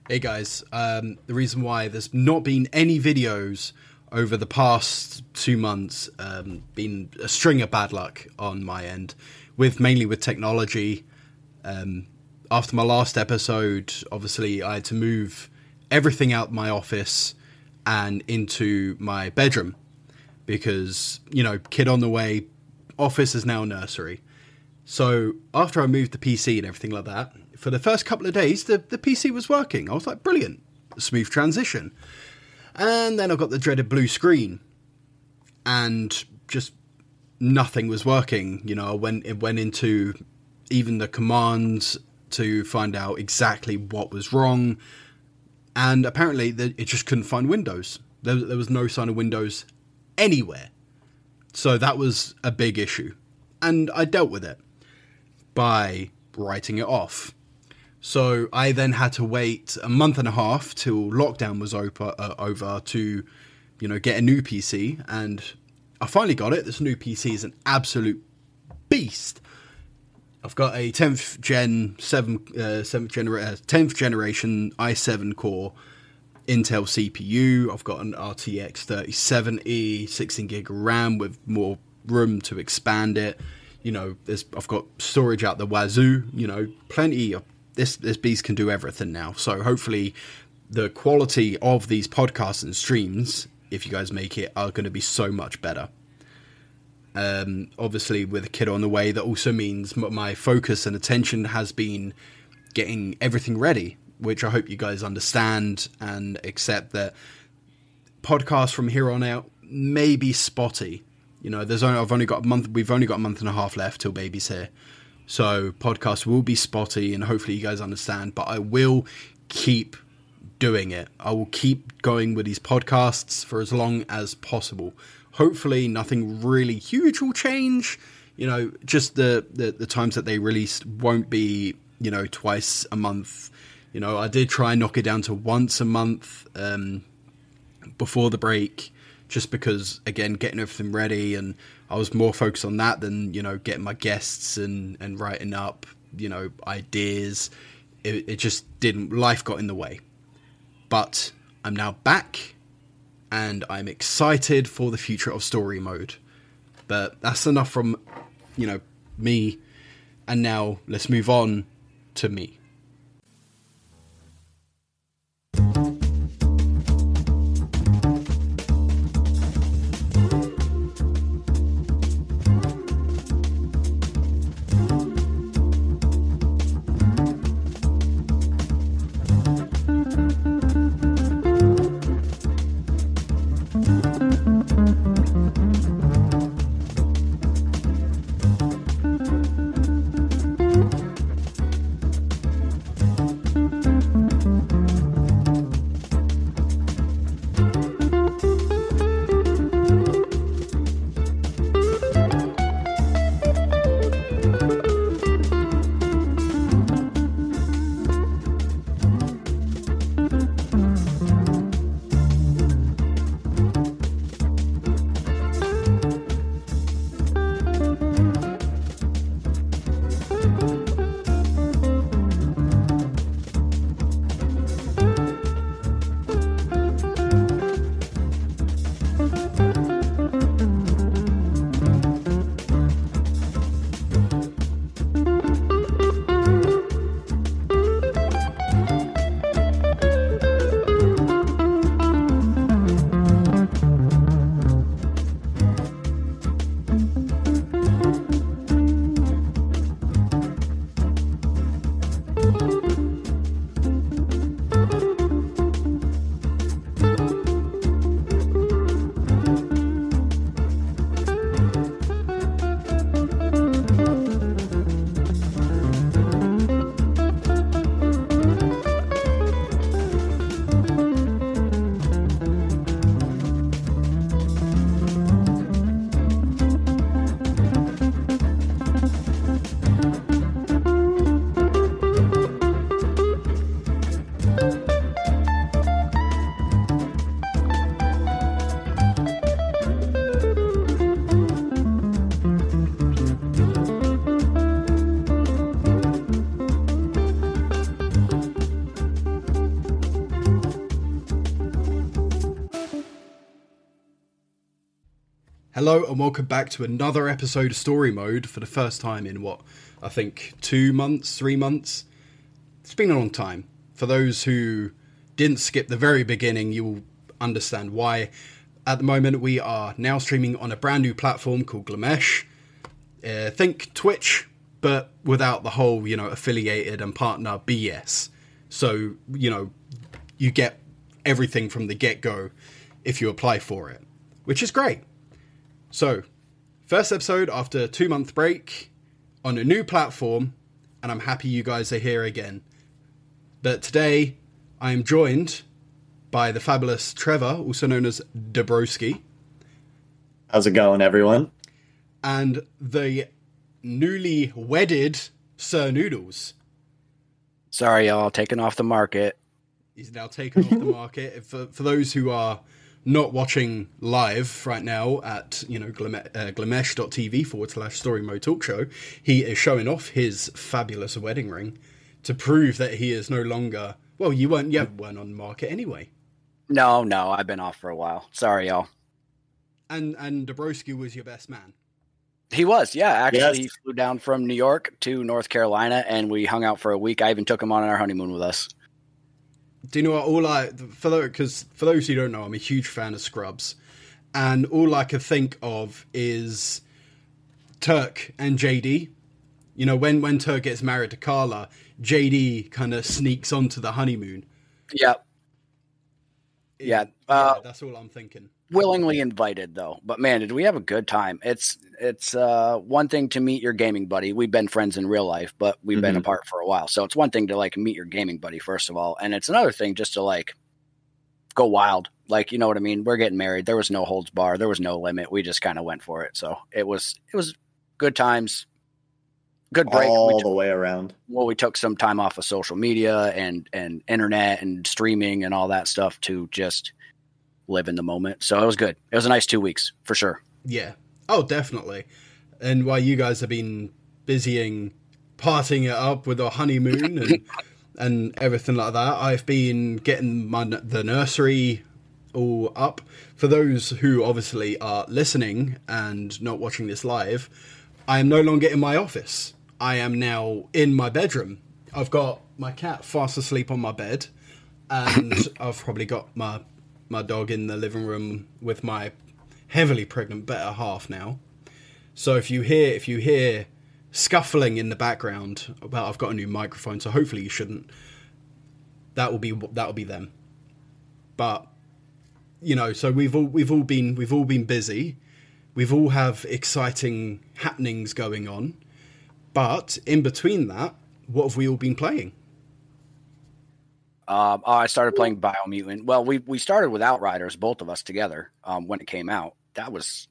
Hey guys, the reason why there's not been any videos over the past 2 months, been a string of bad luck on my end, mainly with technology. After my last episode, obviously I had to move everything out my office and into my bedroom because, kid on the way, office is now nursery. So after I moved the PC and everything like that, for the first couple of days, the PC was working. I was like, brilliant, smooth transition. And then I got the dreaded blue screen and just nothing was working. I went into even the commands to find out exactly what was wrong. And apparently it just couldn't find Windows. There was no sign of Windows anywhere. So that was a big issue. And I dealt with it by writing it off. So I then had to wait a month and a half till lockdown was over to, get a new PC. And I finally got it. This new PC is an absolute beast. I've got a 10th generation i7 core Intel CPU. I've got an RTX 3070, 16 gig of RAM with more room to expand it. I've got storage out the wazoo. Plenty of this beast can do everything now. So hopefully the quality of these podcasts and streams, if you guys make it, are going to be so much better. Obviously with a kid on the way, that also means my focus and attention has been getting everything ready, which I hope you guys understand and accept that podcasts from here on out may be spotty. We've only got a month and a half left till baby's here. So podcasts will be spotty and hopefully you guys understand, but I will keep doing it. I will keep going with these podcasts for as long as possible. Hopefully nothing really huge will change. Just the times that they released won't be, twice a month. I did try and knock it down to once a month before the break, just because, again, getting everything ready, and I was more focused on that than, getting my guests and writing up, ideas. It just didn't, life got in the way. But I'm now back, and I'm excited for the future of story mode. But that's enough from, me, and now let's move on to me. Hello and welcome back to another episode of Story Mode for the first time in I think 2 months, 3 months. It's been a long time. For those who didn't skip the very beginning, you will understand why. At the moment, we are now streaming on a brand new platform called Glamesh. Think Twitch, but without the whole, affiliated and partner BS. So, you get everything from the get-go if you apply for it, which is great. So, first episode after a 2-month break on a new platform, and I'm happy you guys are here again. But today, I am joined by the fabulous Trevor, also known as Dabrowski. How's it going, everyone? And the newly wedded Sir Noodles. Sorry, y'all, taken off the market. He's now taken off the market. For those who are not watching live right now at glamesh.tv/story mode talk show, he is showing off his fabulous wedding ring to prove that he is no longer, well, you weren't on the market anyway. No, I've been off for a while. Sorry, y'all. And Dabrowski was your best man. He was, yeah. Actually, Yes. He flew down from New York to North Carolina, and we hung out for a week. I even took him on our honeymoon with us. Do you know what, because for those who don't know, I'm a huge fan of Scrubs, and all I could think of is Turk and JD. When Turk gets married to Carla, JD kind of sneaks onto the honeymoon. Yep. Yeah. That's all I'm thinking. Willingly invited, though. But, man, did we have a good time. It's one thing to meet your gaming buddy. We've been friends in real life, but we've been apart for a while. So it's one thing to, meet your gaming buddy, first of all. And it's another thing just to, go wild. You know what I mean? We're getting married. There was no holds bar. There was no limit. We just kind of went for it. So it was good times. Good break. All the way around. Well, we took some time off of social media and internet and streaming and all that stuff to just live in the moment. So it was good. It was a nice 2 weeks for sure. Yeah. Oh, definitely. And while you guys have been partying it up with our honeymoon and everything like that, I've been getting the nursery all up. For those who obviously are listening and not watching this live, I am no longer in my office. I am now in my bedroom. I've got my cat fast asleep on my bed, and I've probably got my dog in the living room with my heavily pregnant better half now. So if you hear scuffling in the background, well, I've got a new microphone, so hopefully you shouldn't. That will be them. But so we've all been busy. We've all have exciting happenings going on. But in between that, what have we all been playing? I started playing Biomutant. Well, we started with Outriders, both of us together, when it came out. That was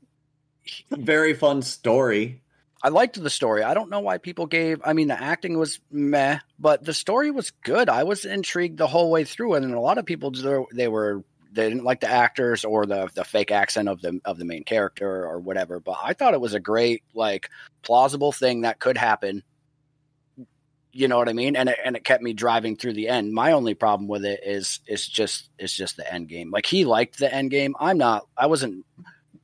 a very fun story. I liked the story. I don't know why people the acting was meh, but the story was good. I was intrigued the whole way through, and a lot of people they didn't like the actors or the fake accent of the main character or whatever. But I thought it was a great, plausible thing that could happen. You know what I mean? And it kept me driving through the end. My only problem with it is just the end game. He liked the end game. I wasn't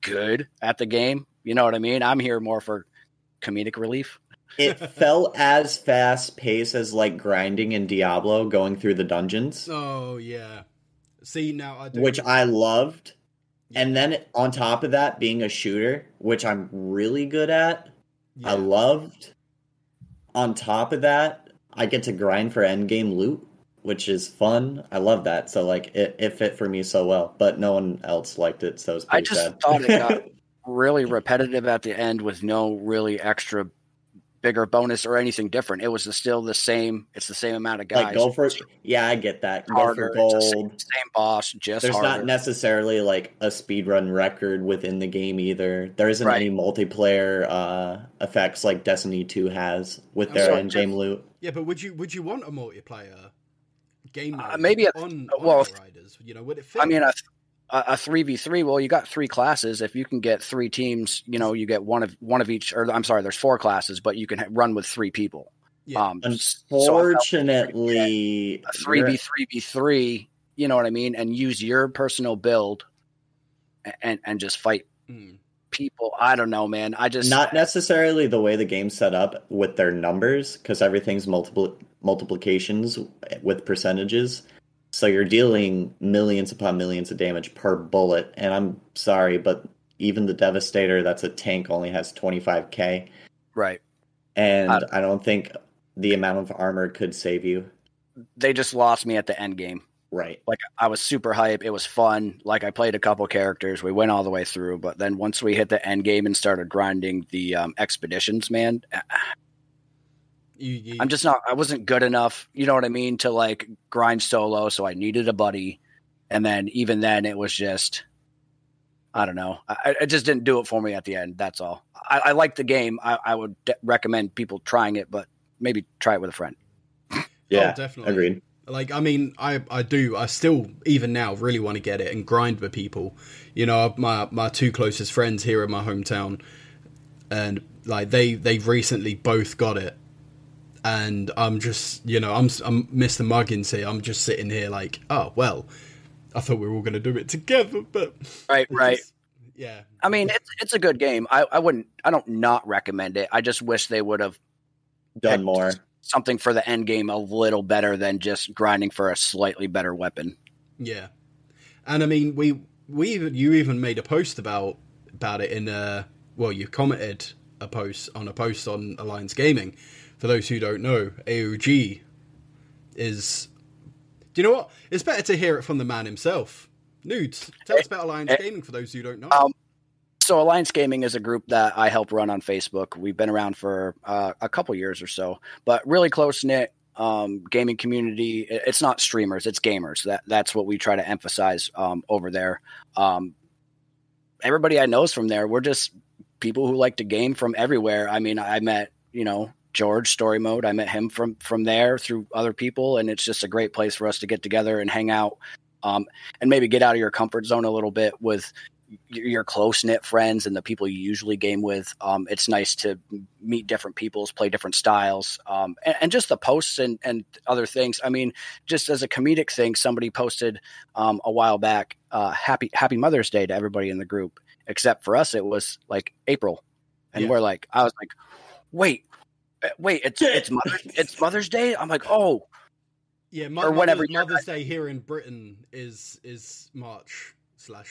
good at the game. You know what I mean? I'm here more for comedic relief. It felt as fast paced as grinding in Diablo, going through the dungeons. Oh yeah. See, now I do. Which I loved. Yeah. And then on top of that, being a shooter, which I'm really good at, yeah. I loved. On top of that, I get to grind for endgame loot, which is fun. I love that. So it fit for me so well, but no one else liked it, so it's pretty sad. I just thought it got really repetitive at the end with no really extra bigger bonus or anything different. It was still the same. It's the same amount of guys. Go for yeah, I get that. Harder, go for gold. Same boss, just There's harder. not necessarily a speedrun record within the game either. There isn't any multiplayer effects like Destiny 2 has with their end game loot. Yeah, but would you want a multiplayer game maybe on Riders? Would it fit? A 3v3, well, you got 3 classes. If you can get 3 teams, you get one of each, or I'm sorry, there's 4 classes, but you can run with 3 people. Yeah. Unfortunately, a 3v3v3, you know what I mean, and use your personal build and just fight people. I don't know, man. I just not necessarily the way the game's set up with their numbers, because everything's multiplications with percentages. So you're dealing millions upon millions of damage per bullet. And I'm sorry, but even the Devastator, that's a tank, only has 25k. Right. And I don't think the amount of armor could save you. They just lost me at the end game. Right. Like, I was super hype. It was fun. Like, I played a couple characters. We went all the way through. But then once we hit the end game and started grinding the expeditions, man, I'm just not – I wasn't good enough, you know what I mean, to, like, grind solo. So I needed a buddy. And then even then it was just – I don't know. I just didn't do it for me at the end. That's all. I like the game. I would recommend people trying it, but maybe try it with a friend. Yeah, definitely. Agreed. Like, I mean, I still, even now, really want to get it and grind with people. You know, my two closest friends here in my hometown, and, like, they've recently both got it. And I'm just, you know, I'm Mr. Muggins here. I'm just sitting here like, oh, well, I thought we were all going to do it together, but... Right. Just, yeah. I mean, it's a good game. I don't not recommend it. I just wish they would have done more. Something for the end game a little better than just grinding for a slightly better weapon. Yeah. And I mean, you even made a post about it in you commented a post on Alliance Gaming. For those who don't know, AOG is, do you know what? It's better to hear it from the man himself. Nudes, tell us about Alliance Gaming for those who don't know. So Alliance Gaming is a group that I help run on Facebook. We've been around for a couple years or so, but really close-knit gaming community. It's not streamers, it's gamers. That's what we try to emphasize over there. Everybody I know is from there. We're just people who like to game from everywhere. I mean, I met, George Story Mode. I met him from there through other people, and it's just a great place for us to get together and hang out and maybe get out of your comfort zone a little bit with your close-knit friends and the people you usually game with. It's nice to meet different peoples, play different styles, and just the posts and other things. I mean, just as a comedic thing, somebody posted a while back, happy Mother's Day to everybody in the group, except for us, it was like April. And I was like, wait, it's Mother's Day. I'm like, oh, yeah. Or whatever. Mother's Day here in Britain is March.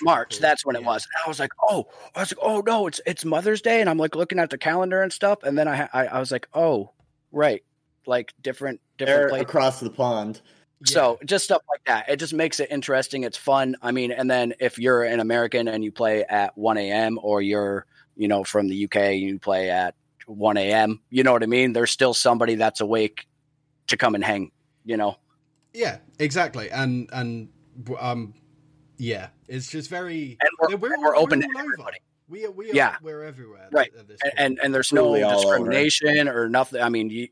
March, that's when it was. And I was like, oh no, it's Mother's Day, and I'm like looking at the calendar and stuff, and then I was like, oh, right, like different They're places across the pond. So just stuff like that. It just makes it interesting. It's fun. I mean, and then if you're an American and you play at 1 a.m. or you're from the UK and you play at 1 a.m., you know what I mean? There's still somebody that's awake to come and hang. Yeah, exactly, and yeah, it's just very. And we're open to everybody. We're everywhere. Right, and there's no discrimination or nothing. I mean,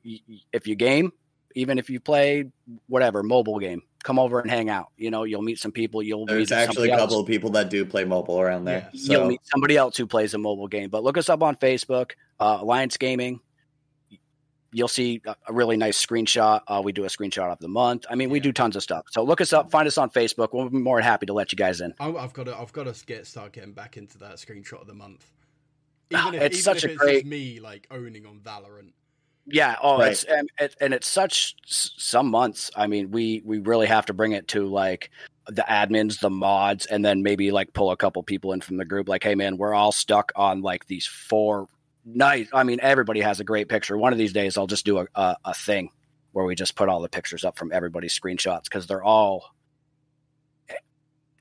if you game, even if you play whatever mobile game, come over and hang out. You'll meet some people. There's actually a couple of people that do play mobile around there. Yeah. So. You'll meet somebody else who plays a mobile game. But look us up on Facebook, Alliance Gaming. You'll see a really nice screenshot. We do a screenshot of the month. I mean, we do tons of stuff. So look us up, find us on Facebook. We'll be more than happy to let you guys in. I've got to start getting back into that screenshot of the month. It's just me like owning on Valorant. Yeah. Oh, right. It's such some months. I mean, we really have to bring it to like the admins, the mods, and then maybe like pull a couple people in from the group. Like, hey man, we're all stuck on like these 4. Nice. I mean, everybody has a great picture. One of these days, I'll just do a thing where we just put all the pictures up from everybody's screenshots because they're all.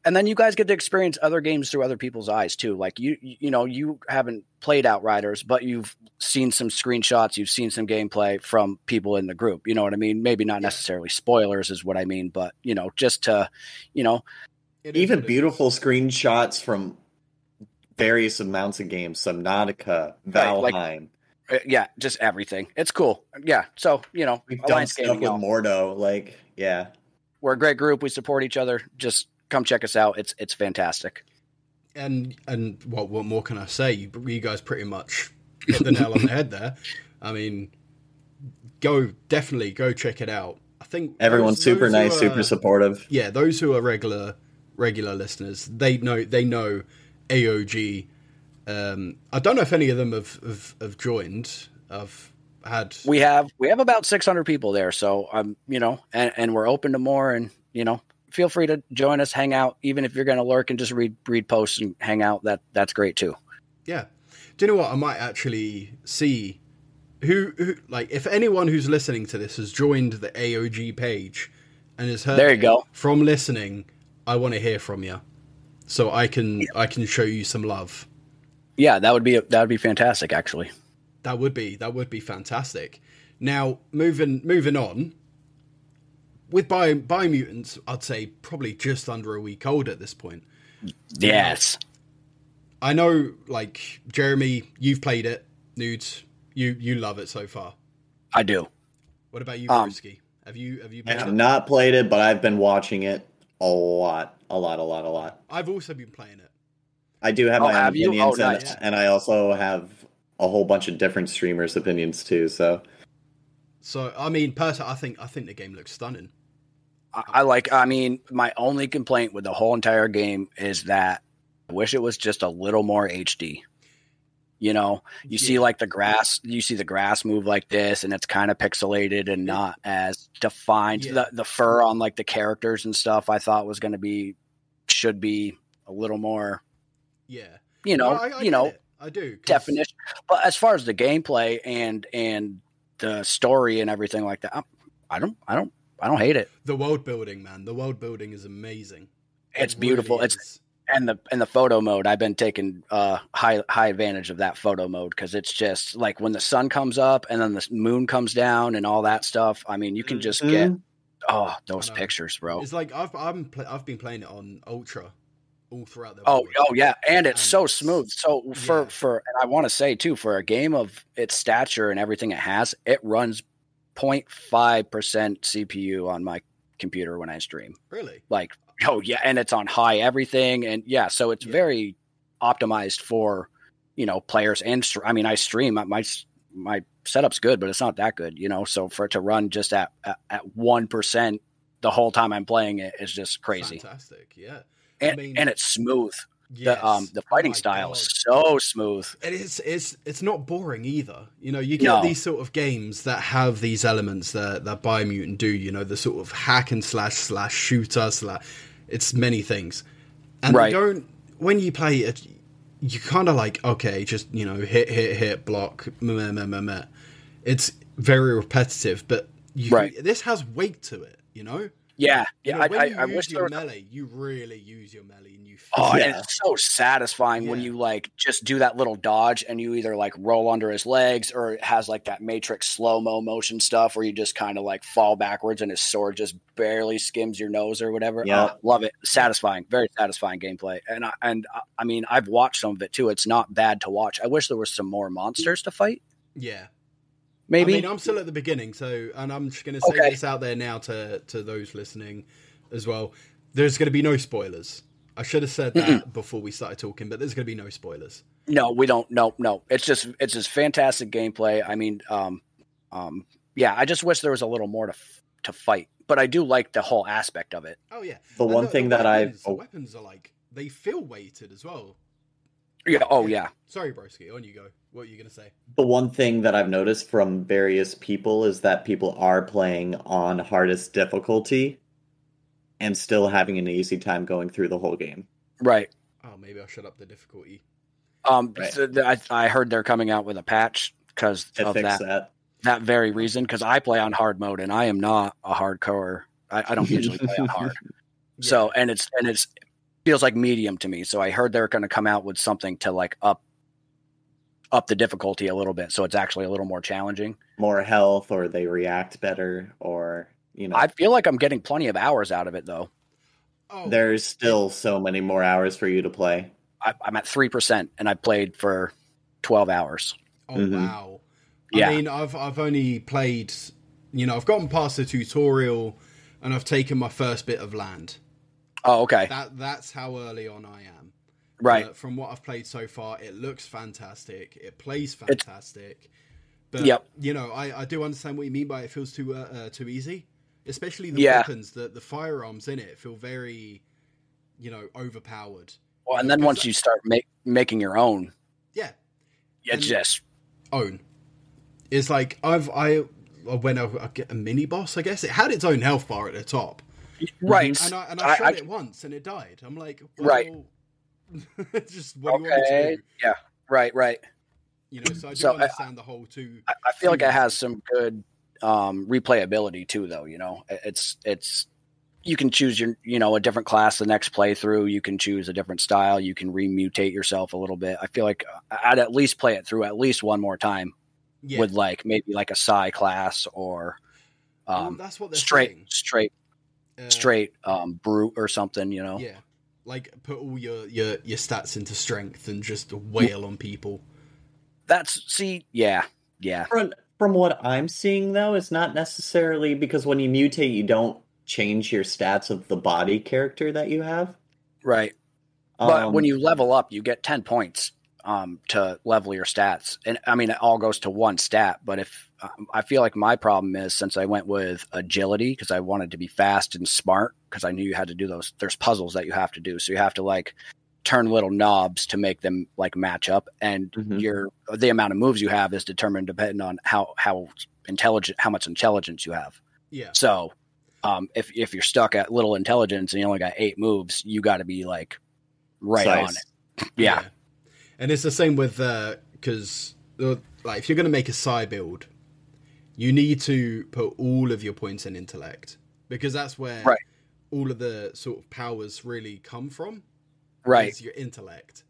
And then you guys get to experience other games through other people's eyes too. Like you haven't played Outriders, but you've seen some screenshots, you've seen some gameplay from people in the group. You know what I mean? Maybe not necessarily spoilers is what I mean, but just to, even beautiful screenshots from various amounts of games, Subnautica, Valheim. Yeah, just everything. It's cool. Yeah, so, we've done stuff with Mordo, we're a great group. We support each other. Just come check us out. It's fantastic. And what more can I say? You guys pretty much hit the nail on the head there. I mean, definitely go check it out. I think everyone's super nice, super supportive. Yeah, those who are regular listeners, they know AOG I don't know if any of them have joined. We have about 600 people there, so and we're open to more, and feel free to join us, hang out, even if you're going to lurk and just read posts and hang out. That's great too. Yeah. Do you know what? I might actually see who like, if anyone who's listening to this has joined the AOG page and has heard there you go. From listening, I want to hear from you so I can show you some love. Yeah, that would be fantastic, actually. That would be fantastic. Now, moving on, with Biomutant, I'd say probably just under a week old at this point. Yes. I know, like, Jeremy, you've played it. Nudes, you love it so far. I do. What about you, Broski? Have you played I have not played it, but I've been watching it a lot. I've also been playing it. I do have my own opinions, nice. and I also have a whole bunch of different streamers' opinions too. So I mean, personally, I think the game looks stunning. I mean, my only complaint with the whole entire game is that I wish it was just a little more HD. See like the grass, move like this, and it's kind of pixelated and not as defined. Yeah. The fur on like the characters and stuff, I thought should be a little more. Yeah. I do. Definition. But as far as the gameplay and the story and everything like that, I don't hate it. The world building, man. The world building is amazing. It's beautiful. Really it's and the photo mode. I've been taking high advantage of that photo mode because it's just like when the sun comes up and then the moon comes down and all that stuff. I mean, you can just get those pictures, bro. It's like I've been playing it on Ultra all throughout the Oh yeah, and it's so smooth. So for and I want to say too, for a game of its stature and everything it has, it runs 0.5% CPU on my computer when I stream. Really? Like, oh yeah, and it's on high everything, and yeah, so it's very optimized for players. And I mean, I stream my setup's good, but it's not that good, So for it to run just at 1% the whole time I'm playing it is just crazy. Fantastic, yeah. And it's smooth. Yes. The fighting style is so smooth. And it's not boring either. You get these sort of games that have these elements that Biomutant do. The sort of hack and slash shooter it's many things. And right. they don't. When you play it, you kind of like, okay, just hit block. Meh, meh, meh, meh. It's very repetitive, but this has weight to it. Yeah. When you I use wish your melee, you really use your melee, and you. And it's so satisfying when you like just do that little dodge, and you either like roll under his legs, or it has like that Matrix slow-mo motion stuff where you just kind of like fall backwards, and his sword just barely skims your nose or whatever. Yeah, love it. Satisfying, very satisfying gameplay. And I mean, I've watched some of it too. It's not bad to watch. I wish there was some more monsters to fight. Yeah. Maybe. I mean, I'm still at the beginning, and I'm just going to say this out there now to those listening as well. There's going to be no spoilers. I should have said that before we started talking, but there's going to be no spoilers. No, we don't. No. It's just fantastic gameplay. I mean, I just wish there was a little more to fight, but I do like the whole aspect of it. Oh yeah. The weapons are like, they feel weighted as well. Yeah. Oh yeah. Sorry, Broski. On you go. What are you going to say? The one thing that I've noticed from various people is that people are playing on hardest difficulty and still having an easy time going through the whole game. Right. Oh, maybe I'll shut up the difficulty. So I heard they're coming out with a patch because of that very reason. Because I play on hard mode, and I am not a hardcore. I don't usually play on hard. Yeah. So and it's feels like medium to me. So I heard they're going to come out with something to like up the difficulty a little bit, so it's actually a little more challenging. More health, or they react better, or I feel like I'm getting plenty of hours out of it, though. Oh, there's still so many more hours for you to play. I'm at 3%, and I played for 12 hours. Oh wow! Yeah. I mean, I've only played. I've gotten past the tutorial, and I've taken my first bit of land. Oh, okay. That's how early on I am. Right. From what I've played so far, it looks fantastic. It plays fantastic. But I do understand what you mean by it feels too easy. Especially the weapons, the firearms in it feel very, overpowered. Well, and then once you start making your own, Yeah. It's just own. It's like I went I get a mini boss. I guess it had its own health bar at the top. Right. And I shot it once and it died. I'm like, well, right. just what do you want me to do? Yeah. Right. You know, so I do understand the whole two. I feel like it has some good replayability too, though. You know, it's you can choose a different class the next playthrough. You can choose a different style. You can remutate yourself a little bit. I feel like I'd at least play it through at least one more time with like maybe like a Psy class or that's what they're straight brute or something. You know, yeah, like put all your stats into strength and just wail on people. Yeah. From what I'm seeing, though, it's not necessarily because when you mutate, you don't change your stats of the body character that you have. Right. But when you level up, you get 10 points to level your stats. And I mean, it all goes to one stat. But if I feel like my problem is since I went with agility because I wanted to be fast and smart because I knew you had to do there's puzzles that you have to do. So you have to like turn little knobs to make them like match up, and the amount of moves you have is determined depending on how much intelligence you have. Yeah. So, if you're stuck at little intelligence and you only got 8 moves, you got to be like right on it. Yeah. And it's the same with because like if you're going to make a Psy build, you need to put all of your points in intellect because that's where all of the sort of powers really come from. Right. Is your intellect.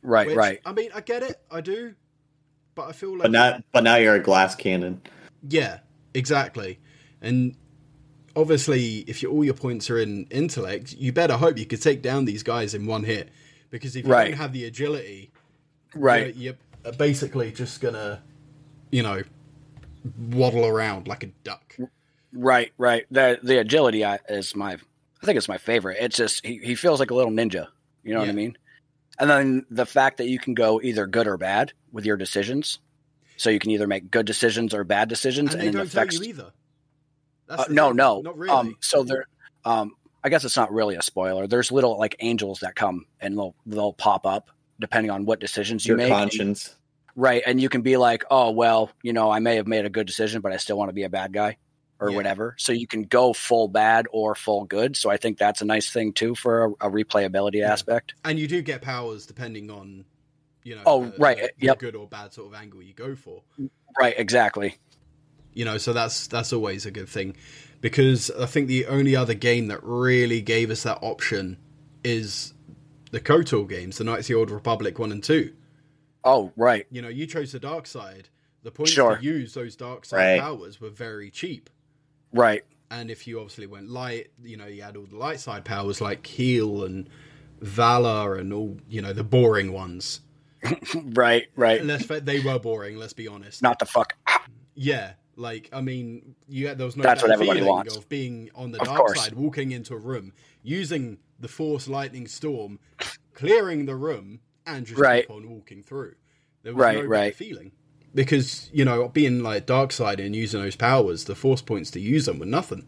Right. I mean, I get it. I do. But I feel like... But now you're a glass cannon. Yeah, exactly. And obviously, if all your points are in intellect, you better hope you could take down these guys in one hit. Because if you don't have the agility... Right. You're basically just going to, waddle around like a duck. Right. The agility is I think it's my favorite. It's just, he feels like a little ninja. You know what I mean? And then the fact that you can go either good or bad with your decisions. So you can either make good decisions or bad decisions. And they don't tell you either. No. Not really. So there, I guess it's not really a spoiler. There's little like angels that come and they'll pop up depending on what decisions you make. Your conscience. Right. And you can be like, oh, well, I may have made a good decision, but I still want to be a bad guy. Or whatever. So you can go full bad or full good. So I think that's a nice thing too for a replayability aspect. And you do get powers depending on, the good or bad sort of angle you go for. Right, exactly. So that's always a good thing. Because I think the only other game that really gave us that option is the KOTOR games, the Knights of the Old Republic 1 and 2. Oh, right. You chose the dark side. The points to use those dark side powers were very cheap. Right. And if you obviously went light, you had all the light side powers like heal and valor and all, the boring ones. Right. They were boring, let's be honest. Not the fuck. Yeah. Like, I mean, there was no That's what everybody wants. Of being on the dark side, walking into a room, using the Force Lightning Storm, clearing the room, and just keep on walking through. There was no better feeling. Because, being like dark side and using those powers, the force points to use them were nothing.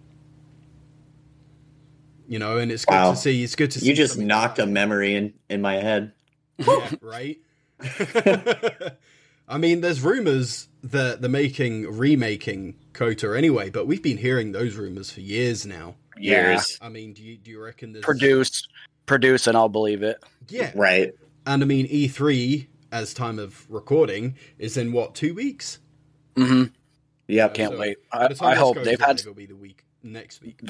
And it's good to see. It's good to see. You just knocked a memory in my head. Yeah, right? I mean, there's rumors that they're remaking KOTOR anyway, but we've been hearing those rumors for years now. Years. I mean, do you reckon there's... Produce and I'll believe it. Yeah. Right. And I mean, E3... as time of recording is in 2 weeks? Mm-hmm. Yeah, can't wait. I hope it'll be the week next week.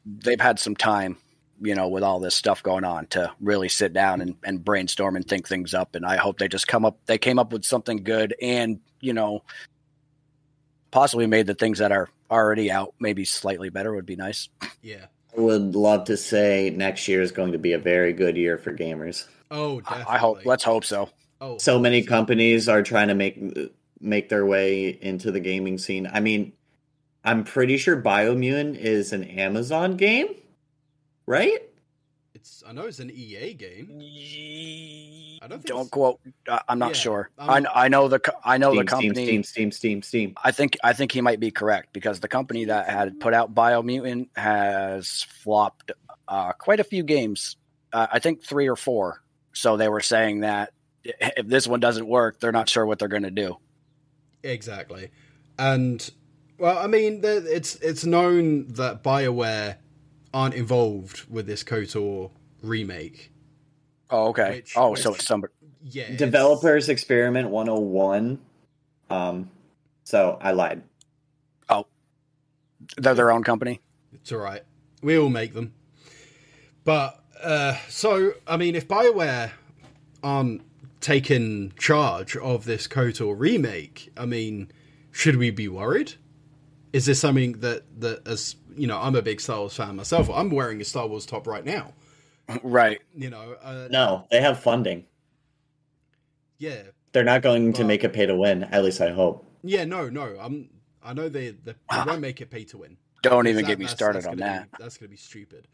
They've had some time, with all this stuff going on to really sit down and brainstorm and think things up. And I hope they came up with something good and, possibly made the things that are already out maybe slightly better would be nice. Yeah. I would love to say next year is going to be a very good year for gamers. Oh, definitely. Let's hope so. Oh, so many companies are trying to make their way into the gaming scene. I mean, I'm pretty sure Biomutant is an Amazon game, right? I know it's an EA game. I don't quote. I'm not sure. I know the company. Steam. I think he might be correct because the company that had put out Biomutant has flopped quite a few games. I think 3 or 4. So they were saying that if this one doesn't work, they're not sure what they're going to do. Exactly. And, well, I mean, it's known that BioWare aren't involved with this KOTOR remake. Oh, okay. So it's somebody. Yeah. Developers Experiment 101. So I lied. Oh. They're their own company? It's all right. We all make them. But, so, I mean, if BioWare aren't taking charge of this KOTOR remake, I mean, should we be worried? Is this something that as you know, I'm a big Star Wars fan myself. I'm wearing a Star Wars top right now. Right. You know. No, they have funding. Yeah. They're not going to make it pay to win. At least I hope. Yeah. No. I know they won't make it pay to win. Don't even get me started on that. That's going to be stupid.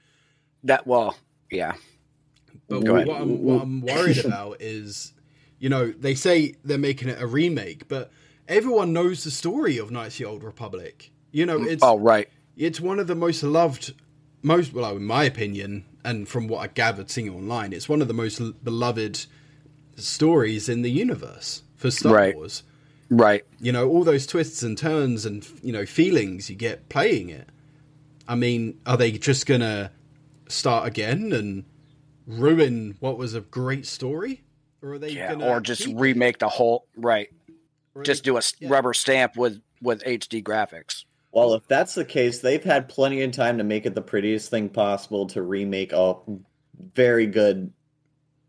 Yeah. But what I'm worried about is, you know, they say they're making it a remake, but everyone knows the story of Knights of the Old Republic. You know, it's one of the most loved, in my opinion, and from what I gathered seeing online, it's one of the most beloved stories in the universe for Star Wars. Right. You know, all those twists and turns and, you know, feelings you get playing it. I mean, are they just going to start again and ruin what was a great story? Or are they or just remake the whole, just do a rubber stamp with HD graphics. Well, if that's the case, they've had plenty of time to make it the prettiest thing possible to remake a very good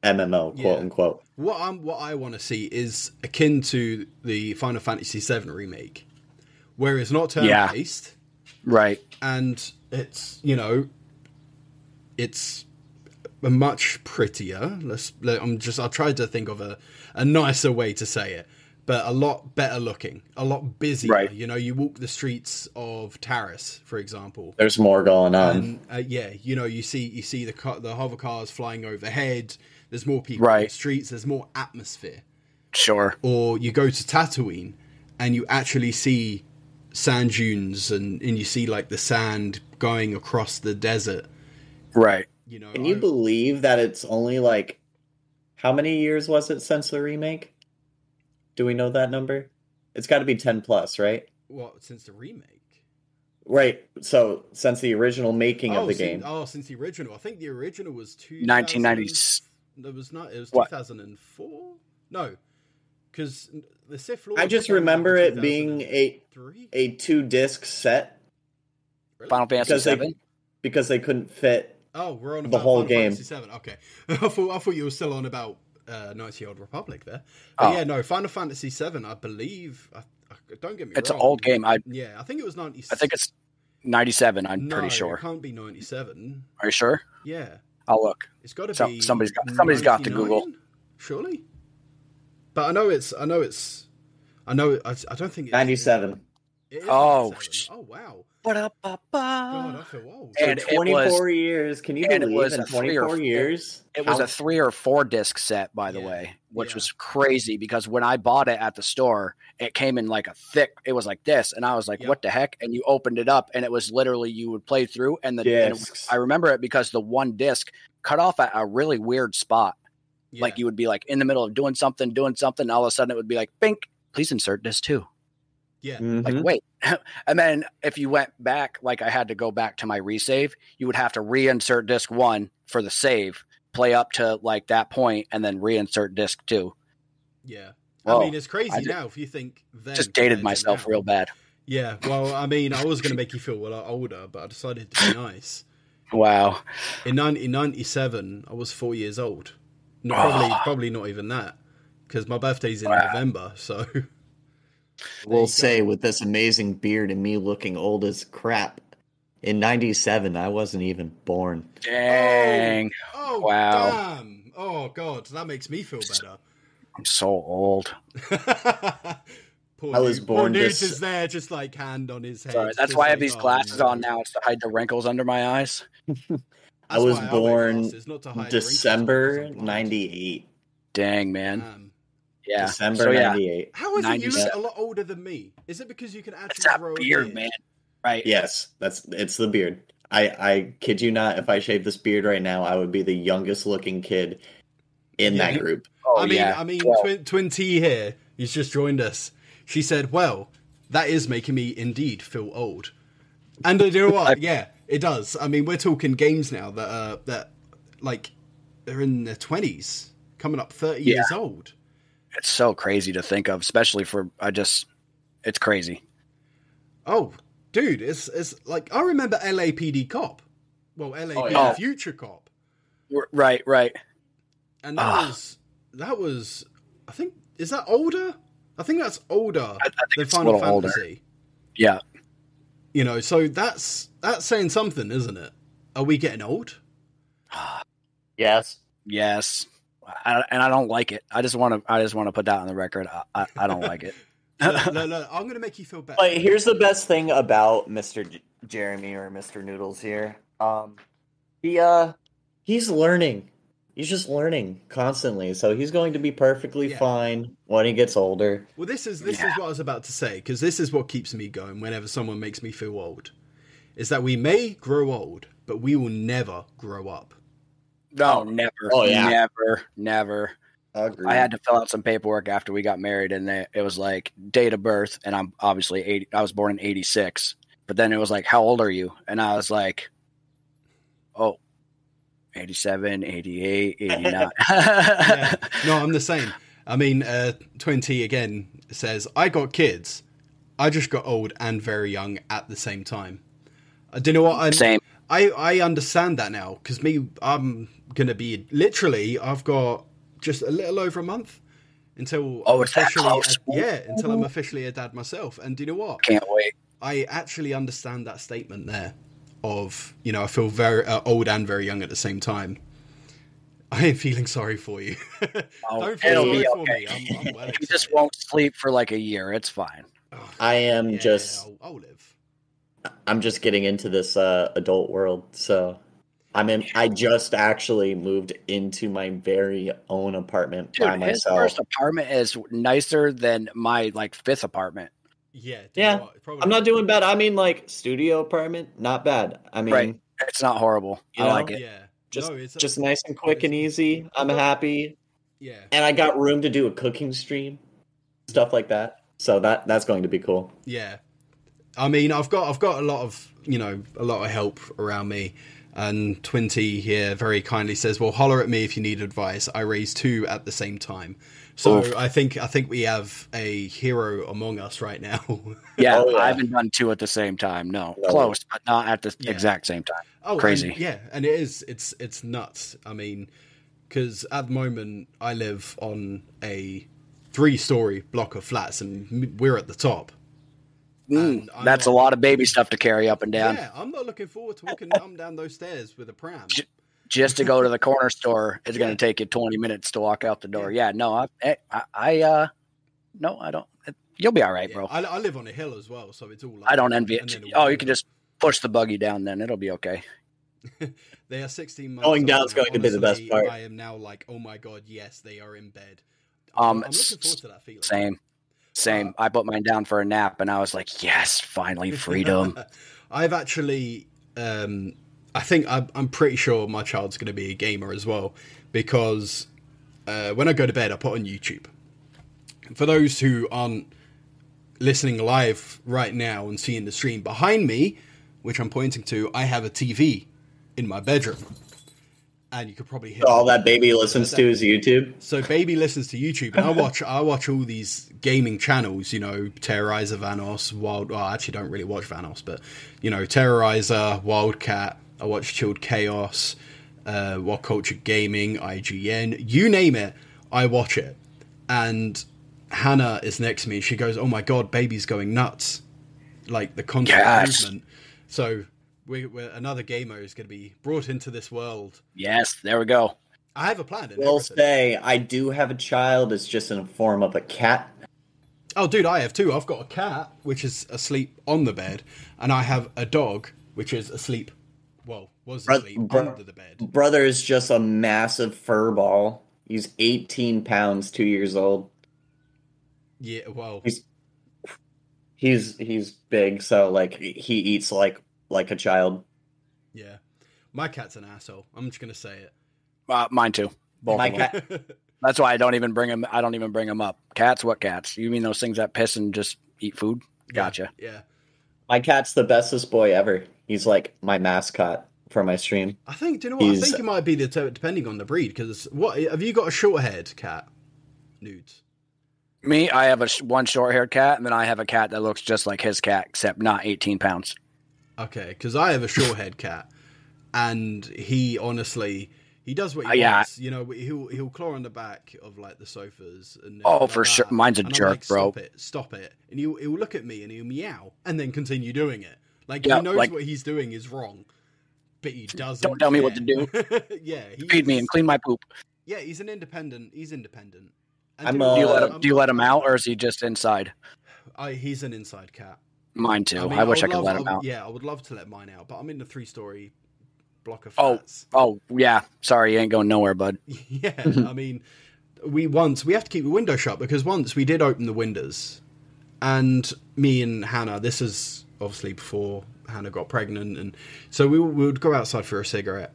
MMO, quote unquote. What I want to see is akin to the Final Fantasy VII remake, where it's not turn-based, right? And it's, you know, it's a much prettier. I tried to think of a nicer way to say it, but a lot better looking, a lot busier. Right. You know, you walk the streets of Taris, for example. There's more going on. And, you know, you see the hover cars flying overhead. There's more people in the streets. There's more atmosphere. Sure. Or you go to Tatooine and you actually see sand dunes and you see like the sand going across the desert. Right. You know, can you believe that it's only like, how many years was it since the remake? Do we know that number? It's got to be 10 plus, right? What, since the remake? Right. So since the original making of the game. Since the original. I think the original was 1990s. It was 2004? No. Because the Sith Lord... I just remember it being a 2-disc set. Really? Final Fantasy VII? Because they couldn't fit we're on the whole game. Fantasy VII. Okay. I thought you were still on about Knights of the Old Republic there. But yeah, no, Final Fantasy VII, I believe... don't get me wrong. It's an old game. I think it was 96. I think it's 97, I'm pretty sure. It can't be 97. Are you sure? Yeah. I'll look. It's got to be somebody's got to Google. Surely. But I don't think it's 97. Oh wow. God, I feel old. And 24 years. Can you believe in 24 years? It was a 3 or 4 disc set, by the way, which was crazy because when I bought it at the store, it came in like it was like this. And I was like, what the heck? And you opened it up and it was literally, you would play through and I remember it because the one disc cut off at a really weird spot. Yeah. Like you would be like in the middle of doing something. And all of a sudden it would be like, bink, please insert disc 2. Yeah. Mm-hmm. Like, wait. And then if you went back, like I had to go back to my resave, you would have to reinsert disc 1 for the save, play up to like that point, and then reinsert disc 2. Yeah. I mean, it's crazy now if you think then. Just dated myself real bad. Yeah. Well, I mean, I was going to make you feel older, but I decided to be nice. Wow. In 1997, I was 4 years old. Probably not even that, because my birthday's in November, so... We'll say with this amazing beard and me looking old as crap. In 97, I wasn't even born. Dang. Oh, wow. Damn. Oh, God. That makes me feel better. I'm so old. I was born just... is there, just like hand on his head. Sorry, that's why I have these glasses on now. It's to hide the wrinkles under my eyes. I was born December 98. Dang, man. Yeah, December 98. How is it you're a lot older than me? Is it because you can actually grow a beard, man? Right. Yes, it's the beard. I kid you not, if I shaved this beard right now, I would be the youngest looking kid in that group. Twin T here, he's just joined us. She said, well, that is making me indeed feel old. And you know what? Yeah, it does. I mean, we're talking games now that they're in their 20s, coming up 30 years old. It's so crazy to think of, especially it's crazy. Oh, dude, it's like, I remember LAPD Cop. Well, LAPD Future Cop. Right. And that was, I think, is that older? I think that's older than Final Fantasy. Older. Yeah. You know, so that's saying something, isn't it? Are we getting old? Yes. And I don't like it. I just want to put that on the record. I don't like it. No, I'm going to make you feel better. But here's the best thing about Mr. Jeremy or Mr. Noodles here. He's learning. He's just learning constantly, so he's going to be perfectly fine when he gets older. Well, this is what I was about to say, because this is what keeps me going whenever someone makes me feel old. Is that we may grow old, but we will never grow up. No, never. Oh, yeah. Never. Agreed. I had to fill out some paperwork after we got married, and it was like date of birth, and I'm obviously 80. I was born in 86, but then it was like, how old are you? And I was like, 87, 88, 89. Yeah. No, I'm the same. I mean, Twin T again says, I got kids. I just got old and very young at the same time. Do you know what? Same. I understand that now, because I'm going to be literally, I've got just a little over a month until I'm officially a dad myself. And do you know what? Can't wait. I actually understand that statement there of, you know, I feel very old and very young at the same time. I am feeling sorry for you. Don't feel sorry for me. I'm well excited. You just won't sleep for like a year. It's fine. I am I'll live. I'm just getting into this adult world, so I just actually moved into my very own apartment by myself. His first apartment is nicer than my like fifth apartment. Yeah. I'm not doing bad. I mean, like, studio apartment, not bad. I mean, right. It's not horrible. I like it. Yeah. Just nice and quick and easy. I'm happy. Yeah. And I got room to do a cooking stream, stuff like that. So that's going to be cool. Yeah. I mean, I've got a lot of help around me. And Twin T here very kindly says, well, holler at me if you need advice. I raise two at the same time. So oof. I think we have a hero among us right now. Yeah, I haven't done two at the same time. No, close, but not at the exact same time. Oh, crazy. And it's nuts. I mean, because at the moment I live on a 3-story block of flats, and we're at the top. That's a lot of baby stuff to carry up and down. Yeah, I'm not looking forward to walking up and down those stairs with a pram. Just to go to the corner store, it's going to take you 20 minutes to walk out the door. Yeah, no, I don't. You'll be all right, bro. I live on a hill as well, so it's all. I don't envy it. Oh, you can just push the buggy down, then it'll be okay. They are 16 months. Going down is going to be the best part. I am now like, oh my god, yes, they are in bed. I'm looking forward to that feeling. Same. I put mine down for a nap, and I was like, yes, finally, freedom. I've actually. I think I'm pretty sure my child's going to be a gamer as well, because when I go to bed, I put on YouTube. For those who aren't listening live right now and seeing the stream behind me, which I'm pointing to, I have a TV in my bedroom. And you could probably hear all that baby listens to is YouTube. So baby listens to YouTube, and I watch all these gaming channels. You know, Terrorizer, Vanos, I actually don't really watch Vanos, but you know, Terrorizer, Wildcat. I watch Chilled Chaos, What Culture Gaming, IGN, you name it, I watch it. And Hannah is next to me, and she goes, "Oh my god, baby's going nuts!" Like the constant movement. So. We're another gamer is going to be brought into this world. Yes, there we go. I have a plan. We'll say I do have a child. It's just in the form of a cat. Oh, dude, I have two. I've got a cat, which is asleep on the bed, and I have a dog, which is asleep. Well, was asleep under the bed. Brother is just a massive fur ball. He's 18 pounds, 2 years old. Yeah, well, he's big, so like he eats like a child. Yeah. My cat's an asshole. I'm just going to say it. Mine too. My That's why I don't even bring them. I don't even bring them up. Cats? What cats? You mean those things that piss and just eat food? Gotcha. Yeah. My cat's the bestest boy ever. He's like my mascot for my stream. I think. Do you know what? I think it might be depending on the breed. Because what have you got a short-haired cat? Nudes. Me, I have one short-haired cat, and then I have a cat that looks just like his cat, except not 18 pounds. Okay, because I have a short-haired cat, and he honestly, he does what he wants. You know, he'll claw on the back of like the sofas. And for sure, mine's a jerk, like, bro. Stop it! And he'll look at me and he'll meow, and then continue doing it. Like he knows what he's doing is wrong, but he doesn't. Don't tell me what to do. Yeah, feed me and clean my poop. Yeah, he's independent. Do you let him out, or is he just inside? He's an inside cat. Mine too. I wish I could let him out. Yeah, I would love to let mine out, but I'm in the 3-story block of flats. Oh, yeah. Sorry, you ain't going nowhere, bud. Yeah, I mean, we have to keep the window shut because once we did open the windows, and me and Hannah, this is obviously before Hannah got pregnant, and so we would go outside for a cigarette,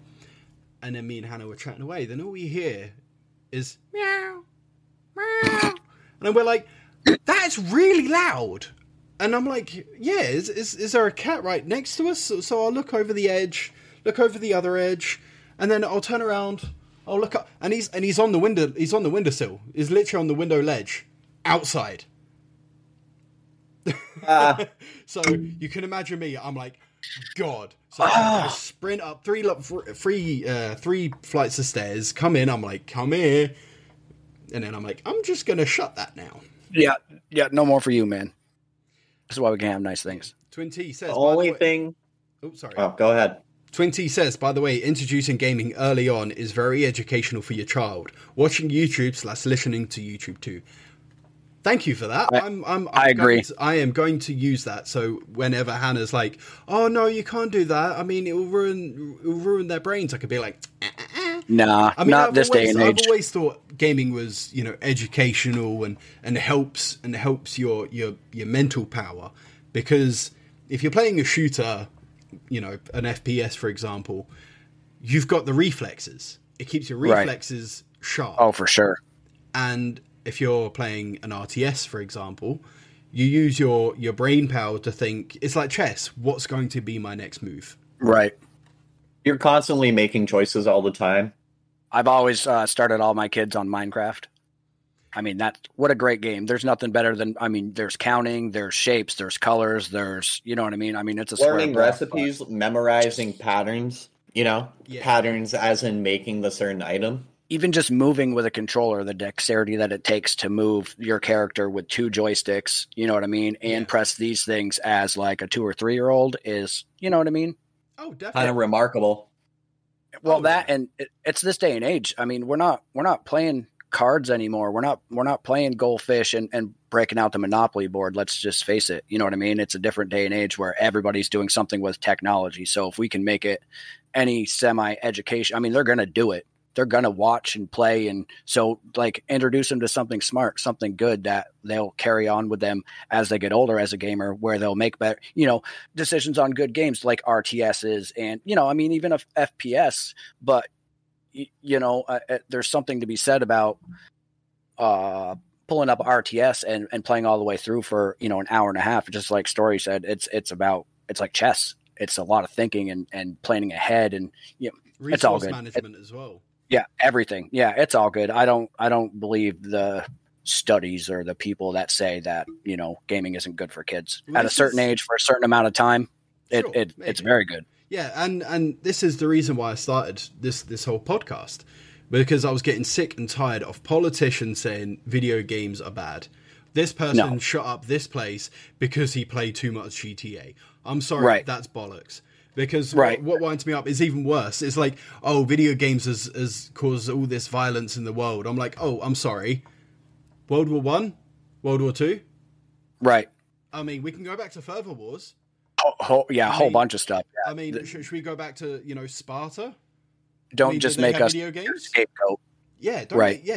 and then me and Hannah were chatting away. Then all we hear is meow, meow, and we're like, "That's really loud." And I'm like, "Yeah, is there a cat right next to us?" So I'll look over the edge, look over the other edge, and then I'll turn around. I'll look up, and he's on the window. He's on the windowsill. He's literally on the window ledge, outside. So you can imagine me. I'm like, God. So I sprint up three flights of stairs. Come in. I'm like, come here. And then I'm like, I'm just gonna shut that now. Yeah. No more for you, man. This is why we can have nice things. Twin T says the only thing. Oh, sorry. Oh, go ahead. Twin T says, by the way, introducing gaming early on is very educational for your child. Watching YouTube / listening to YouTube too. Thank you for that. I agree. I am going to use that. So whenever Hannah's like, "Oh no, you can't do that. I mean, it will ruin their brains," I could be like, "Nah, I mean, not this day and age." I've always thought gaming was, educational and helps your mental power, because if you're playing a shooter, an FPS, for example, you've got the reflexes. It keeps your reflexes sharp. Oh, for sure. And if you're playing an RTS, for example, you use your brain power to think. It's like chess. What's going to be my next move? Right. You're constantly making choices all the time. I've always started all my kids on Minecraft. I mean, what a great game. There's nothing better than, there's counting, there's shapes, there's colors, there's, you know what I mean? I mean, it's a learning recipes, memorizing patterns, patterns as in making the certain item. Even just moving with a controller, the dexterity that it takes to move your character with 2 joysticks, you know what I mean? And press these things as like a 2 or 3-year-old is, you know what I mean? Oh, definitely. Kind of remarkable. Well, and it's this day and age. I mean, we're not playing cards anymore. We're not playing goldfish and breaking out the Monopoly board. Let's just face it. You know what I mean? It's a different day and age where everybody's doing something with technology. So if we can make it any semi-education, they're going to do it. They're going to watch and play. And so like introduce them to something smart, something good that they'll carry on with them as they get older as a gamer, where they'll make better, decisions on good games like RTSs and, even a FPS, but there's something to be said about pulling up RTS and playing all the way through for, an hour and a half. Just like Story said, it's like chess. It's a lot of thinking and planning ahead, and it's all good. Management as well. Yeah, everything. Yeah, it's all good. I don't believe the studies or the people that say that, gaming isn't good for kids. At a certain age for a certain amount of time, it's very good. Yeah, and this is the reason why I started this whole podcast, because I was getting sick and tired of politicians saying video games are bad. This person shut up this place because he played too much GTA. I'm sorry, that's bollocks. Because what winds me up is even worse. It's like, oh, video games has caused all this violence in the world. I'm like, oh, I'm sorry. World War I? World War II? Right. We can go back to further wars. A whole bunch of stuff. Yeah. Should we go back to, Sparta? Don't just make us video games? Scapegoat. Yeah,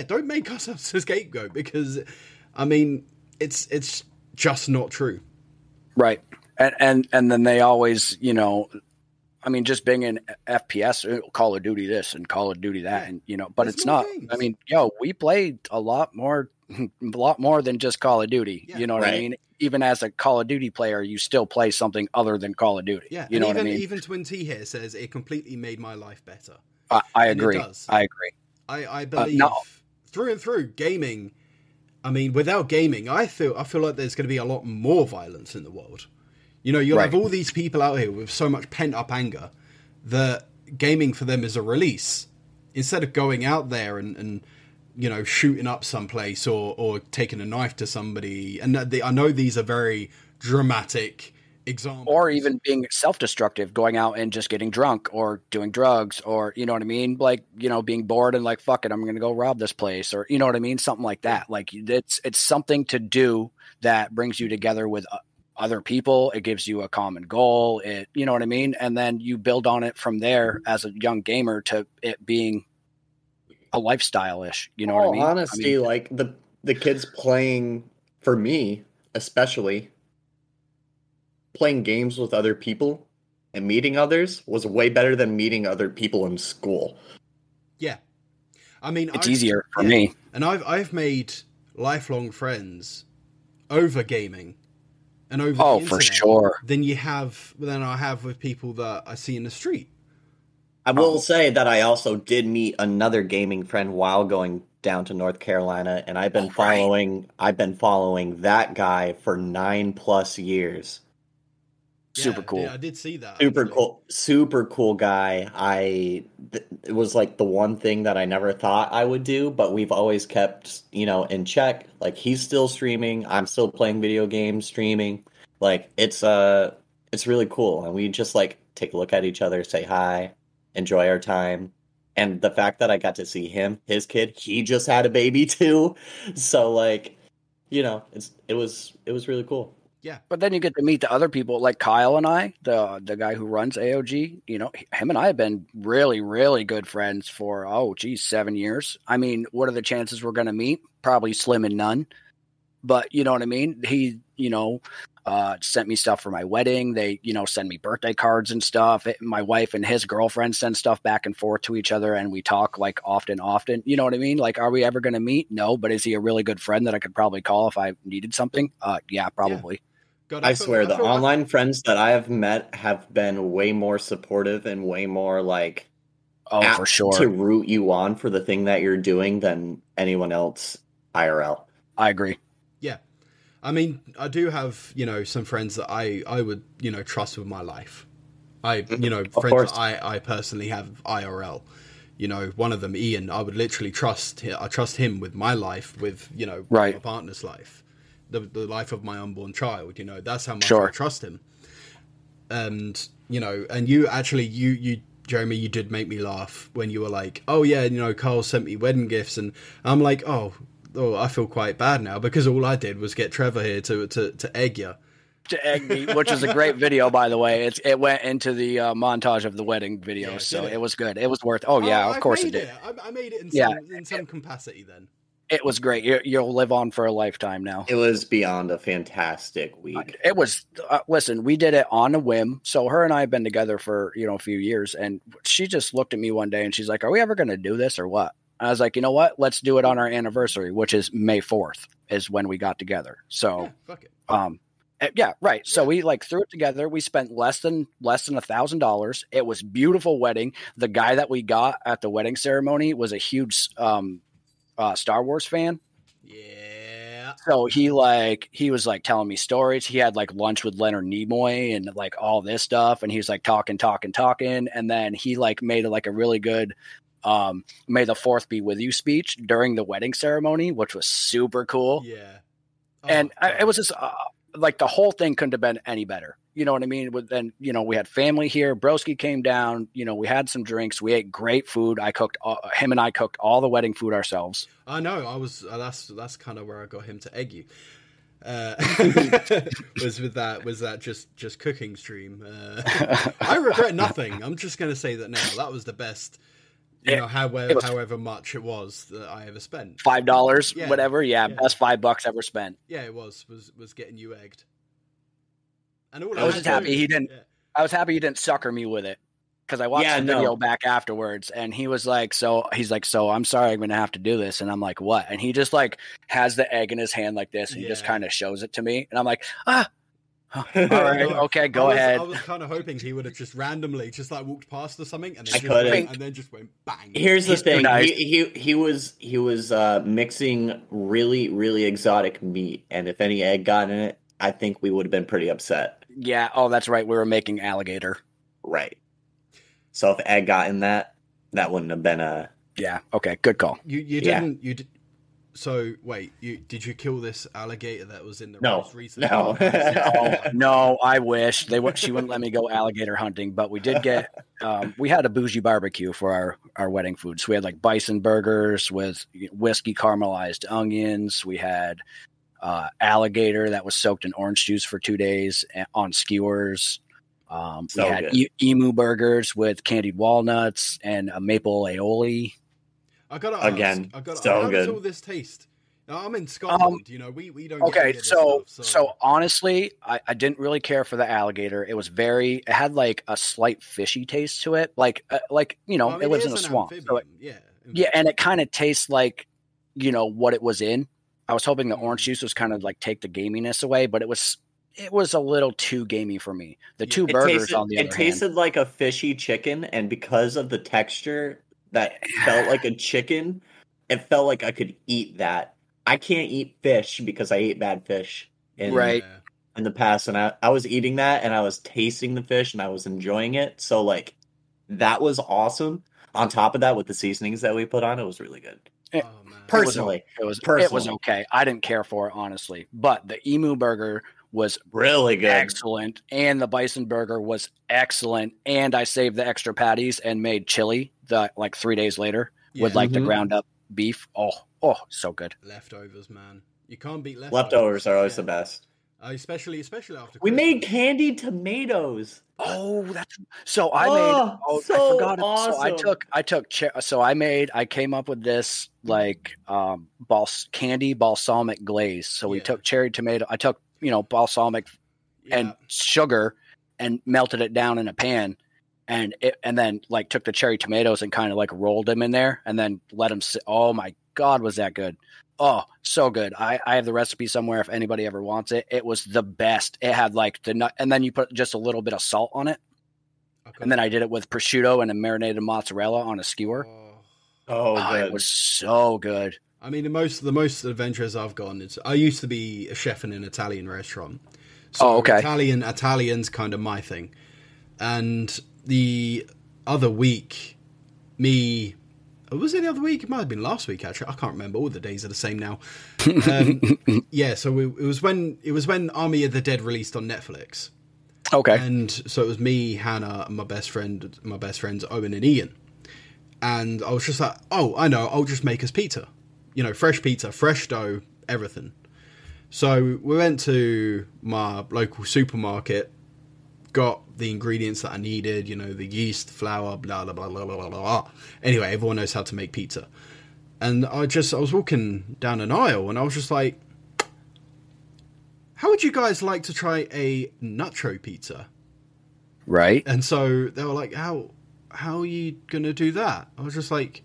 don't make us a scapegoat, because, it's just not true. Right. And then they always, I mean, just being in FPS, Call of Duty this and Call of Duty that, and but it's not. Games. I mean, we played a lot more than just Call of Duty. Yeah. You know what I mean? Even as a Call of Duty player, you still play something other than Call of Duty. Yeah, you know what I mean? Even Twin T here says it completely made my life better. I agree. It does. I agree. I believe through and through gaming. I mean, without gaming, I feel like there's going to be a lot more violence in the world. You'll have all these people out here with so much pent-up anger that gaming for them is a release. Instead of going out there and shooting up someplace or taking a knife to somebody. And I know these are very dramatic examples. Or even being self-destructive, going out and just getting drunk or doing drugs or, you know what I mean? Like, being bored and like, fuck it, I'm going to go rob this place or, you know what I mean? Something like that. Like it's something to do that brings you together with other people. It gives you a common goal. You know what I mean? And then you build on it from there as a young gamer to it being a lifestyle-ish. You know what I mean? Honestly, like the kids playing, for me, especially, playing games with other people and meeting others was way better than meeting other people in school. Yeah. I mean, it's easier for me. And I've made lifelong friends over gaming. And over the internet, for sure. Than I have with people that I see in the street. I will say that I also did meet another gaming friend while going down to North Carolina, and I've been following that guy for 9+ years. Super cool. Yeah, I did see that. Super cool guy. It was like the one thing that I never thought I would do, but we've always kept, in check. Like he's still streaming, I'm still playing video games, streaming. Like it's really cool, and we just like take a look at each other, say hi, enjoy our time. And the fact that I got to see his kid, he just had a baby too. So like, it was really cool. Yeah. But then you get to meet the other people like Kyle and I, the guy who runs AOG, him and I have been really, really good friends for, 7 years. I mean, what are the chances we're going to meet? Probably slim and none. But you know what I mean? He, sent me stuff for my wedding. They, send me birthday cards and stuff. My wife and his girlfriend send stuff back and forth to each other, and we talk like often. You know what I mean? Like, are we ever going to meet? No, but is he a really good friend that I could probably call if I needed something? Yeah, probably. Yeah. God, I swear, the online friends that I have met have been way more supportive and way more like, for sure, to root you on for the thing that you're doing than anyone else IRL. I agree. Yeah. I mean, I do have, some friends that I would, trust with my life. Friends that I personally have IRL. One of them, Ian, I would literally trust him with my life, with, my partner's life. The life of my unborn child, that's how much I trust him. And, and you actually, you Jeremy, you did make me laugh when you were like, oh yeah, Carl sent me wedding gifts, and I'm like, oh, I feel quite bad now because all I did was get Trevor here to egg you. To egg me, which is a great video, by the way. It went into the montage of the wedding video, so it was good. It was worth. Oh yeah, of course it did. I made it in some capacity then. It was great. You'll live on for a lifetime now. It was beyond a fantastic week. It was. Listen, we did it on a whim. So her and I have been together for a few years, and she just looked at me one day and she's like, "Are we ever going to do this or what?" I was like, "You know what? Let's do it on our anniversary, which is May 4th, is when we got together." So, fuck it. Yeah, right. So we threw it together. We spent less than $1,000. It was beautiful wedding. The guy that we got at the wedding ceremony was a huge Star Wars fan. Yeah. So he was like telling me stories. He had like lunch with Leonard Nimoy and like all this stuff. And he was like talking. And then he like made like a really good May the 4th be with you speech during the wedding ceremony, which was super cool. Yeah. It was just like the whole thing couldn't have been any better. You know what I mean? Then, we had family here. Broski came down. We had some drinks. We ate great food. Him and I cooked all the wedding food ourselves. I know. I was. That's kind of where I got him to egg you. Was that just cooking stream? I regret nothing. I'm just going to say that now. That was the best. However much it was that I ever spent. $5, whatever. Yeah, best $5 ever spent. Yeah, it was getting you egged. And I was just happy he didn't. Yeah. I was happy he didn't sucker me with it. because I watched the video back afterwards, and he was like, so I'm sorry, I'm going to have to do this. And I'm like, what? And he just like has the egg in his hand like this, and he just kind of shows it to me. And I'm like, all right, okay, go ahead. I was kind of hoping he would have just randomly just like walked past or something, and then just went bang. Here's the thing: he was mixing really, really exotic meat, and if any egg got in it, I think we would have been pretty upset. Yeah. Oh, that's right. We were making alligator. Right. So if egg got in that wouldn't have been a. Yeah. Okay. Good call. You didn't. So wait, did you kill this alligator that was in the most recent? No. No, I wish she wouldn't let me go alligator hunting, but we did get we had a bougie barbecue for our wedding food. So we had like bison burgers with whiskey caramelized onions. We had alligator that was soaked in orange juice for 2 days on skewers. We had emu burgers with candied walnuts and a maple aioli. I gotta ask, how does all this taste? Now, I'm in Scotland, we don't. Okay, so honestly, I didn't really care for the alligator. It was it had like a slight fishy taste to it, like it lives in a swamp. So and it kind of tastes like what it was in. I was hoping the orange juice was kind of like take the gaminess away, but it was a little too gamey for me. The two burgers on the other hand, it tasted like a fishy chicken, and because of the texture that felt like a chicken, it felt like I could eat that. I can't eat fish because I ate bad fish in the past, and I was eating that, and I was tasting the fish, and I was enjoying it. So like that was awesome. On top of that, with the seasonings that we put on, it was really good. Personally, it was okay. I didn't care for it honestly, but the emu burger was really good, excellent, and the bison burger was excellent. And I saved the extra patties and made chili 3 days later with the ground up beef. Oh, so good. Leftovers, man. You can't beat leftovers. Leftovers are always the best. Especially after we made candied tomatoes. Oh, that's so. I forgot it. Awesome. So I came up with this like candy balsamic glaze. So we took cherry tomato. I took balsamic and sugar and melted it down in a pan, and then like took the cherry tomatoes and kind of like rolled them in there and then let them sit. Oh my God, was that good? Oh, so good. I have the recipe somewhere if anybody ever wants it. It was the best. It had like the nut, and then you put just a little bit of salt on it. Okay. And then I did it with prosciutto and a marinated mozzarella on a skewer. Good. It was so good. I mean, the most adventurous I've gone is I used to be a chef in an Italian restaurant. So Italian's kind of my thing. And the other week, was it the other week? It might have been last week, actually. I can't remember. All the days are the same now. So it was when Army of the Dead released on Netflix. Okay. And so it was me, Hannah, and my best friends Owen and Ian. And I was just like, I know, I'll just make us pizza. Fresh pizza, fresh dough, everything. So we went to my local supermarket, got the ingredients that I needed, the yeast, flour, blah, blah, blah, blah, blah, blah. Anyway, everyone knows how to make pizza. And I was walking down an aisle and I was just like, how would you guys like to try a nacho pizza? Right. And so they were like, how are you going to do that? I was just like,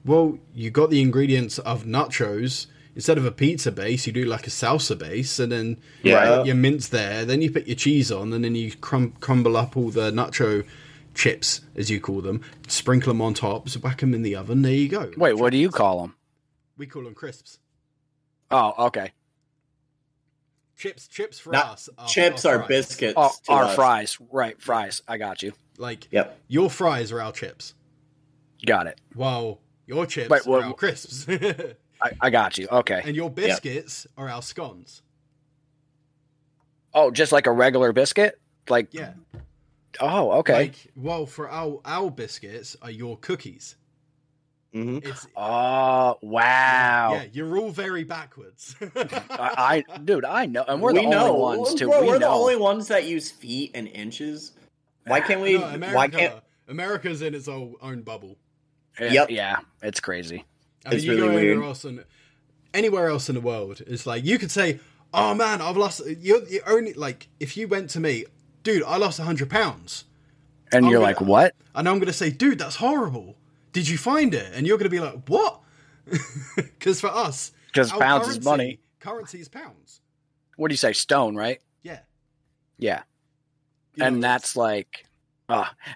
well, you got the ingredients of nachos. Instead of a pizza base, you do like a salsa base, and then you mince there, then you put your cheese on, and then you crumble up all the nacho chips, as you call them, sprinkle them on top, so whack them in the oven, there you go. Wait, what do you call them? We call them crisps. Oh, okay. Chips for us. Chips are biscuits. Our fries. Right, fries. I got you. Your fries are our chips. Got it. Well, your chips are our crisps. I got you. Okay. And your biscuits are our scones. Oh, just like a regular biscuit? Yeah. Oh, okay. For our biscuits are your cookies. Mm-hmm. Oh, wow. Yeah, you're all very backwards. I know. And we're the only ones, too. We're the only ones that use feet and inches. Why can't we? America's in its own bubble. Yeah, it's crazy. It's really weird. Anywhere else in the world, it's like you could say, "Oh man, I've lost." You only if you went to me, dude, I lost 100 pounds. And you're like, what? And I'm going to say, dude, that's horrible. Did you find it? And you're going to be like, what? Because for us, because pounds is money. Currency is pounds. What do you say? Stone, right? Yeah. Yeah. And that's like,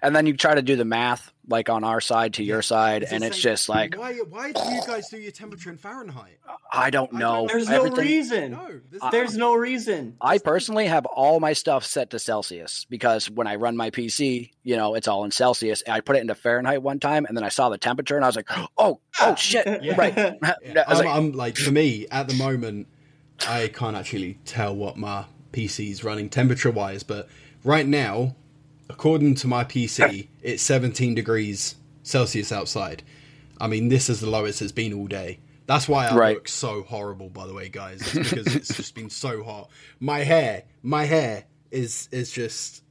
and then you try to do the math, like on our side to your side, and it's just like, why do you guys do your temperature in Fahrenheit? I don't know. There's no reason. No, there's no reason. I personally have all my stuff set to Celsius because when I run my PC, it's all in Celsius. I put it into Fahrenheit one time, and then I saw the temperature, and I was like, oh shit, right. Yeah. I'm like, for me at the moment, I can't actually tell what my PC is running temperature wise, but right now, according to my PC, it's 17 degrees Celsius outside. I mean, this is the lowest it's been all day. That's why I look so horrible, by the way, guys. It's because it's just been so hot. My hair is just...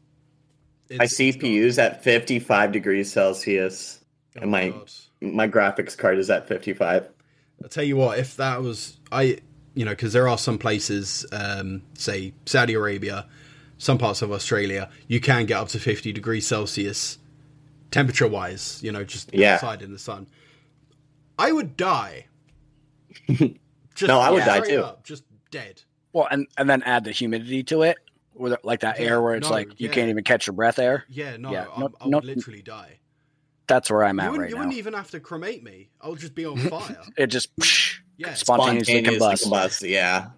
My CPU's at 55 degrees Celsius, and my graphics card is at 55. I'll tell you what, if that was... because there are some places, say Saudi Arabia, some parts of Australia, you can get up to 50 degrees Celsius temperature-wise, just outside in the sun. I would die. I would die too. Just dead. Well, and then add the humidity to it, like that air where it's you can't even catch your breath air. Yeah, I would literally die. That's where I'm at right now. You wouldn't even have to cremate me. I'll just be on fire. It just spontaneously combust. Yeah.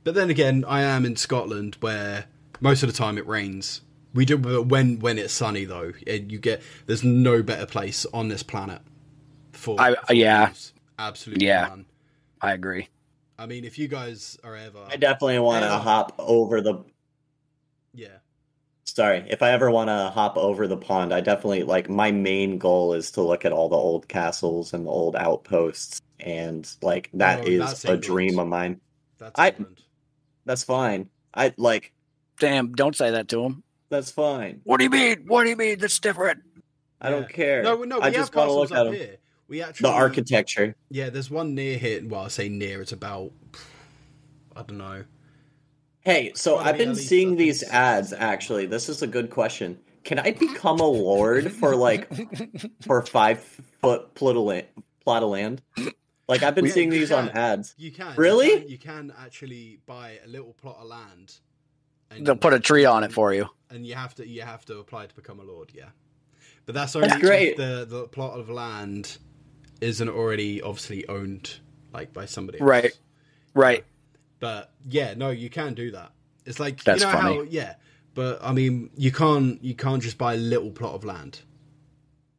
But then again, I am in Scotland where most of the time it rains. We do when it's sunny though. There's no better place on this planet for absolutely none. I agree. I mean, if you guys are ever, I definitely want to hop over the. Yeah. Sorry, if I ever want to hop over the pond, I definitely my main goal is to look at all the old castles and the old outposts, and that is a dream of mine. That's England. That's fine. Damn, don't say that to him. That's fine. What do you mean? What do you mean? That's different. I don't care. No, I just want to look at them. Here. We actually, the architecture. Yeah, there's one near here. Well, I say near. It's about, I don't know. Hey, so I've been seeing these ads. Actually, this is a good question. Can I become a lord for for 5 foot plot of land? I've been seeing these on ads. You can really. You can actually buy a little plot of land. And they'll put a tree on it for you, and you have to apply to become a lord. Yeah, but that's only great. If the plot of land isn't already obviously owned by somebody else. Right. But yeah, no, you can do that. It's that's funny. But I mean, you can't just buy a little plot of land.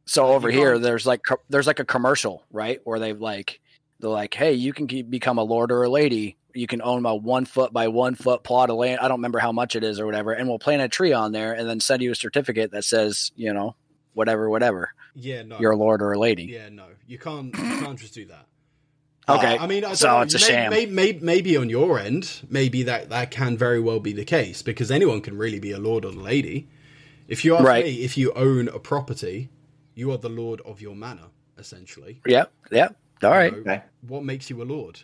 So over here, there's a commercial, right, where they're like, hey, you can become a lord or a lady. You can own a 1 foot by 1 foot plot of land. I don't remember how much it is or whatever, and we'll plant a tree on there and then send you a certificate that says, whatever. Yeah, no, you're a lord or a lady. Yeah, no, you can't just do that. Okay, I mean, it's a sham. Maybe on your end, maybe that can very well be the case because anyone can really be a lord or a lady. If you ask me, if you own a property, you are the lord of your manor, essentially. Yep. All right. What makes you a lord?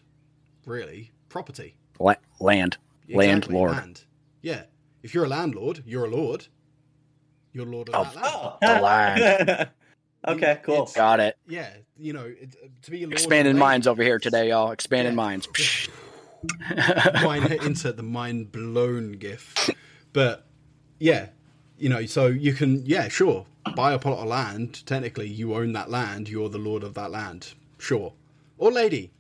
Really? Property. Land. Exactly, landlord. Land. Yeah. If you're a landlord, you're a lord. You're lord of that land. The land. Okay, cool. Got it. Yeah, to be a lord. Expanding minds over here today, y'all. Expanding minds. Insert the mind blown gif. But yeah, so you can, sure, buy a plot of land. Technically, you own that land. You're the lord of that land. Sure. Or lady.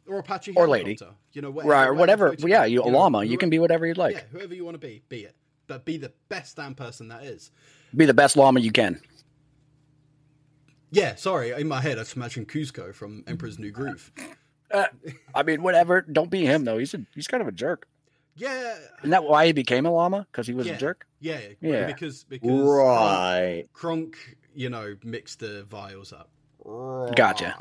Or Apache or lady. Whatever. Yeah, a llama. You can be whatever you'd like. Yeah, whoever you want to be it. But be the best damn person that is. Be the best llama you can. Yeah, sorry. In my head, I just imagined Cusco from Emperor's New Groove. I mean, whatever. Don't be him, though. He's kind of a jerk. Yeah. Isn't that why he became a llama? Because he was a jerk? Yeah. Because right. Kronk, mixed the vials up. Right. Gotcha.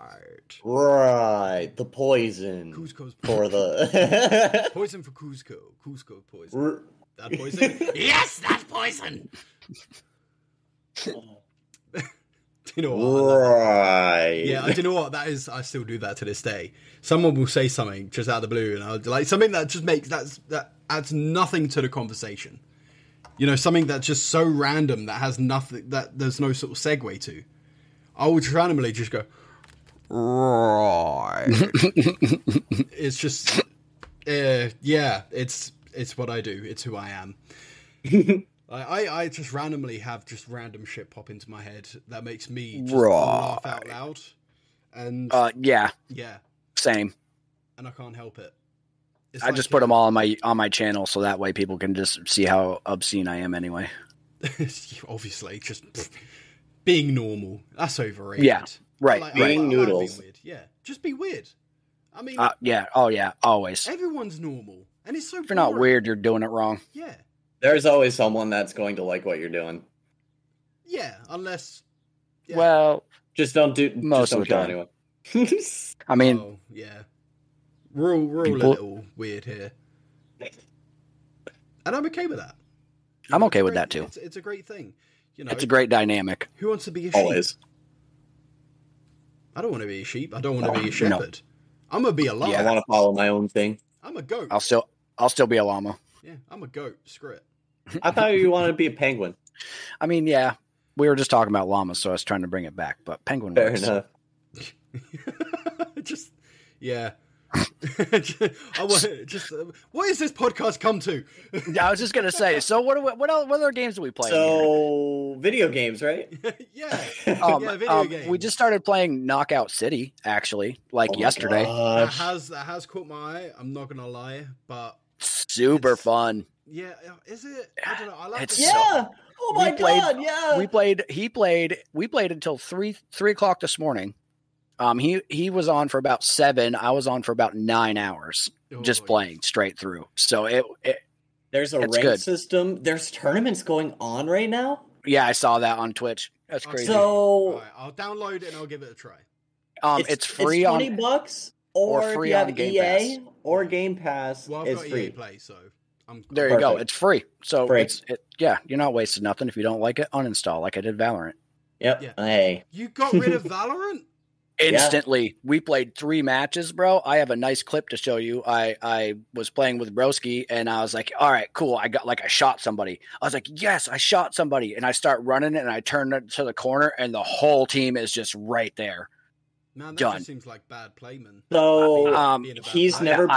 Right. The poison. Cusco's for the poison for Cusco. Cusco poison. That poison? Yes, that's poison. Do you know what? Right. Yeah, do you know what? That is, I still do that to this day. Someone will say something just out of the blue, and I'll something that just makes that adds nothing to the conversation. You know, something that's just so random that has nothing, that there's no sort of segue to. I would randomly just go, right. It's just, yeah, it's what I do. It's who I am. I just randomly have just random shit pop into my head that makes me just laugh out loud. And yeah, same. And I can't help it. I just put them all on my channel so that way people can just see how obscene I am anyway. Obviously, just being normal. That's overrated. Yeah, right. Like, being noodles. Being weird. Yeah, just be weird. I mean, yeah. Oh, yeah. Always. Everyone's normal, and it's so. If you're not weird, you're doing it wrong. Yeah. There's always someone that's going to like what you're doing. Yeah, unless. Yeah. Well, just don't do. Most just don't of the kill time. anyone. I mean, oh, yeah, we're all a little weird here, and I'm okay with that. I'm okay with that too. It's a great thing. You know, it's a great dynamic. Who wants to be a sheep? Always. I don't want to be a sheep. I don't want to be a shepherd. No. I'm gonna be a llama. I want to follow my own thing. I'm a goat. I'll still be a llama. Yeah, I'm a goat. Screw it. I thought you wanted to be a penguin. I mean, yeah, we were just talking about llamas, so I was trying to bring it back. But penguin. Fair works. enough. Just yeah. What is this podcast come to? Yeah, I was just gonna say. So what other games do we play? So video games, right? Yeah, video games. We just started playing Knockout City actually, yesterday. That has caught my eye. I'm not gonna lie, but super fun. Yeah, is it? I don't know. I like it. Yeah. Oh my god! Yeah. We played until 3 o'clock this morning. He was on for about 7. I was on for about 9 hours just playing straight through. So there's a rank system. There's tournaments going on right now. Yeah, I saw that on Twitch. That's crazy. So right, I'll download it and I'll give it a try. It's free it's $20 or free if you have Game EA Pass. Or Game Pass. Well, I've it's got free. EA Play, so there you go. It's free. So you're not wasting nothing. If you don't like it, uninstall like I did Valorant. Yep. Yeah. Hey. You got rid of Valorant? Instantly. Yeah. We played 3 matches, bro. I have a nice clip to show you. I was playing with Broski and I was like, all right, cool. I shot somebody. I was like, yes, I shot somebody. And I start running it and I turn it to the corner and the whole team is just right there. Man, that just seems like bad play, man. So he's never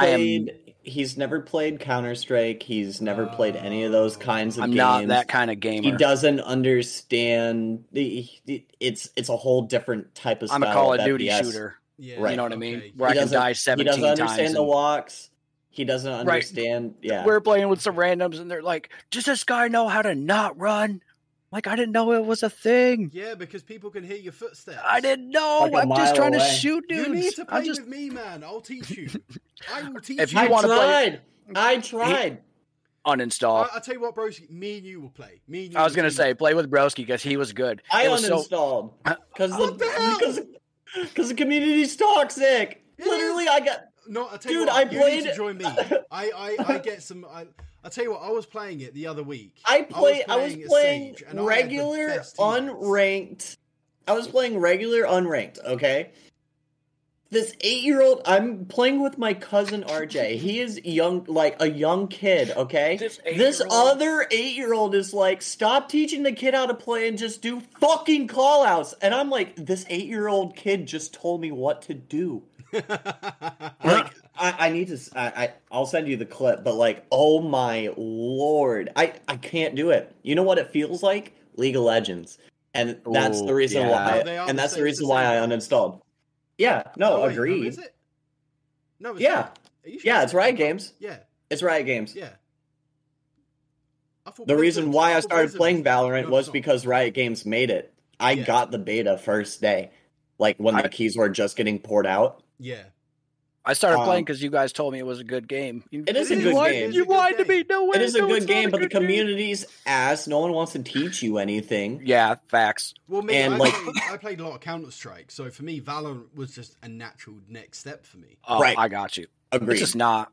played Counter-Strike. He's never played any of those kinds of games. I'm not that kind of gamer. He doesn't understand. It's a whole different type of style. I'm a Call of Duty shooter. Yeah, right. You know what I mean? Where I can die 17 times. He doesn't understand the walks. He doesn't understand. Right. Yeah. We're playing with some randoms and they're like, does this guy know how to not run? Like, I didn't know it was a thing. Yeah, because people can hear your footsteps. I didn't know. I'm just trying to shoot dudes. You need to play with me, man. I'll teach you. I will teach if you. I tried. Uninstall. I'll tell you what, Broski. Me and you will play. I was going to say, play with Broski because he was good. I uninstalled. Because the community's toxic. Literally, I got... No, I tell you what, you need to join me. I get some... I'll tell you what, I was playing it the other week. I was playing regular unranked. I was playing regular unranked, okay? This 8-year-old, I'm playing with my cousin RJ. He is young, like a young kid, okay? This other 8-year-old is like, stop teaching the kid how to play and just do fucking call-outs. And I'm like, this 8-year-old kid just told me what to do. Like, I need to. I'll send you the clip, but like, oh my lord, I can't do it. You know what it feels like? League of Legends, and that's the reason why. And that's the reason why I uninstalled. Yeah, no, agreed. Is it? No, it's yeah, it's Riot Games. Yeah, it's Riot Games. Yeah. The reason why I started playing Valorant was because Riot Games made it. I got the beta first day, like when the keys were just getting poured out. Yeah. I started playing because you guys told me it was a good game. It is a good game. You lied to me. No way. It is a good game, but the community's ass. No one wants to teach you anything. Yeah, facts. Well, me, I played a lot of Counter-Strike, so for me, Valorant was just a natural next step for me. Oh, right. I got you. Agreed. It's just not.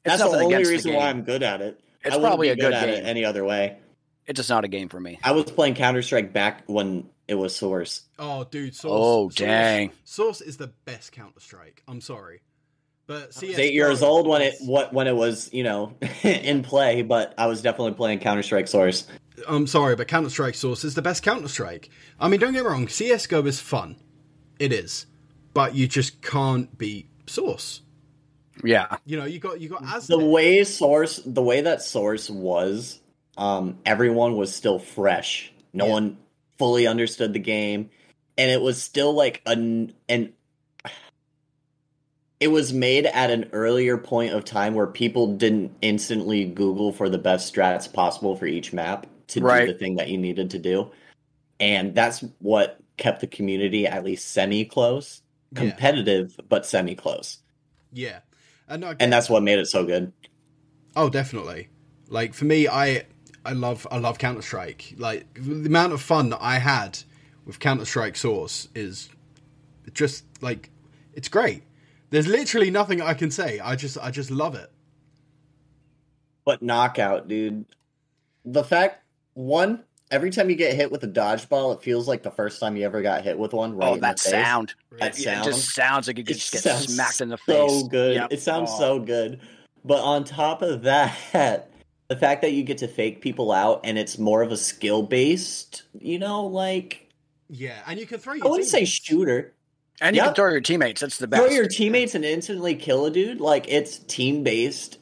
That's the only reason why I'm good at it. It's probably a good at game. It any other way. It's just not a game for me. I was playing Counter-Strike back when it was Source. Oh, dude, Source. Oh, dang. Source is the best Counter-Strike. I'm sorry. But I was 8 years old when it was, in play, but I was definitely playing Counter-Strike Source. I'm sorry, but Counter-Strike Source is the best Counter-Strike. I mean, don't get me wrong, CSGO is fun. It is. But you just can't beat Source. Yeah. You got Aztec. The way that Source was, everyone was still fresh. No one fully understood the game. And it was still like it was made at an earlier point of time where people didn't instantly Google for the best strats possible for each map to do the thing that you needed to do. And that's what kept the community at least semi-close. Competitive, but semi-close. Yeah. And that's what made it so good. Oh, definitely. Like, for me, I love Counter-Strike. Like, the amount of fun that I had with Counter-Strike Source is just, like, it's great. There's literally nothing I can say. I just love it. But Knockout, dude. The fact, every time you get hit with a dodgeball, it feels like the first time you ever got hit with one. Right? Oh, that sound! That sound. It just sounds like you could just get smacked in the face. So good. Yep. It sounds so good. But on top of that, the fact that you get to fake people out and it's more of a skill based, like and you can throw. I wouldn't say shooter. And you can throw your teammates. That's the best. Throw your teammates and instantly kill a dude. Like, it's team-based.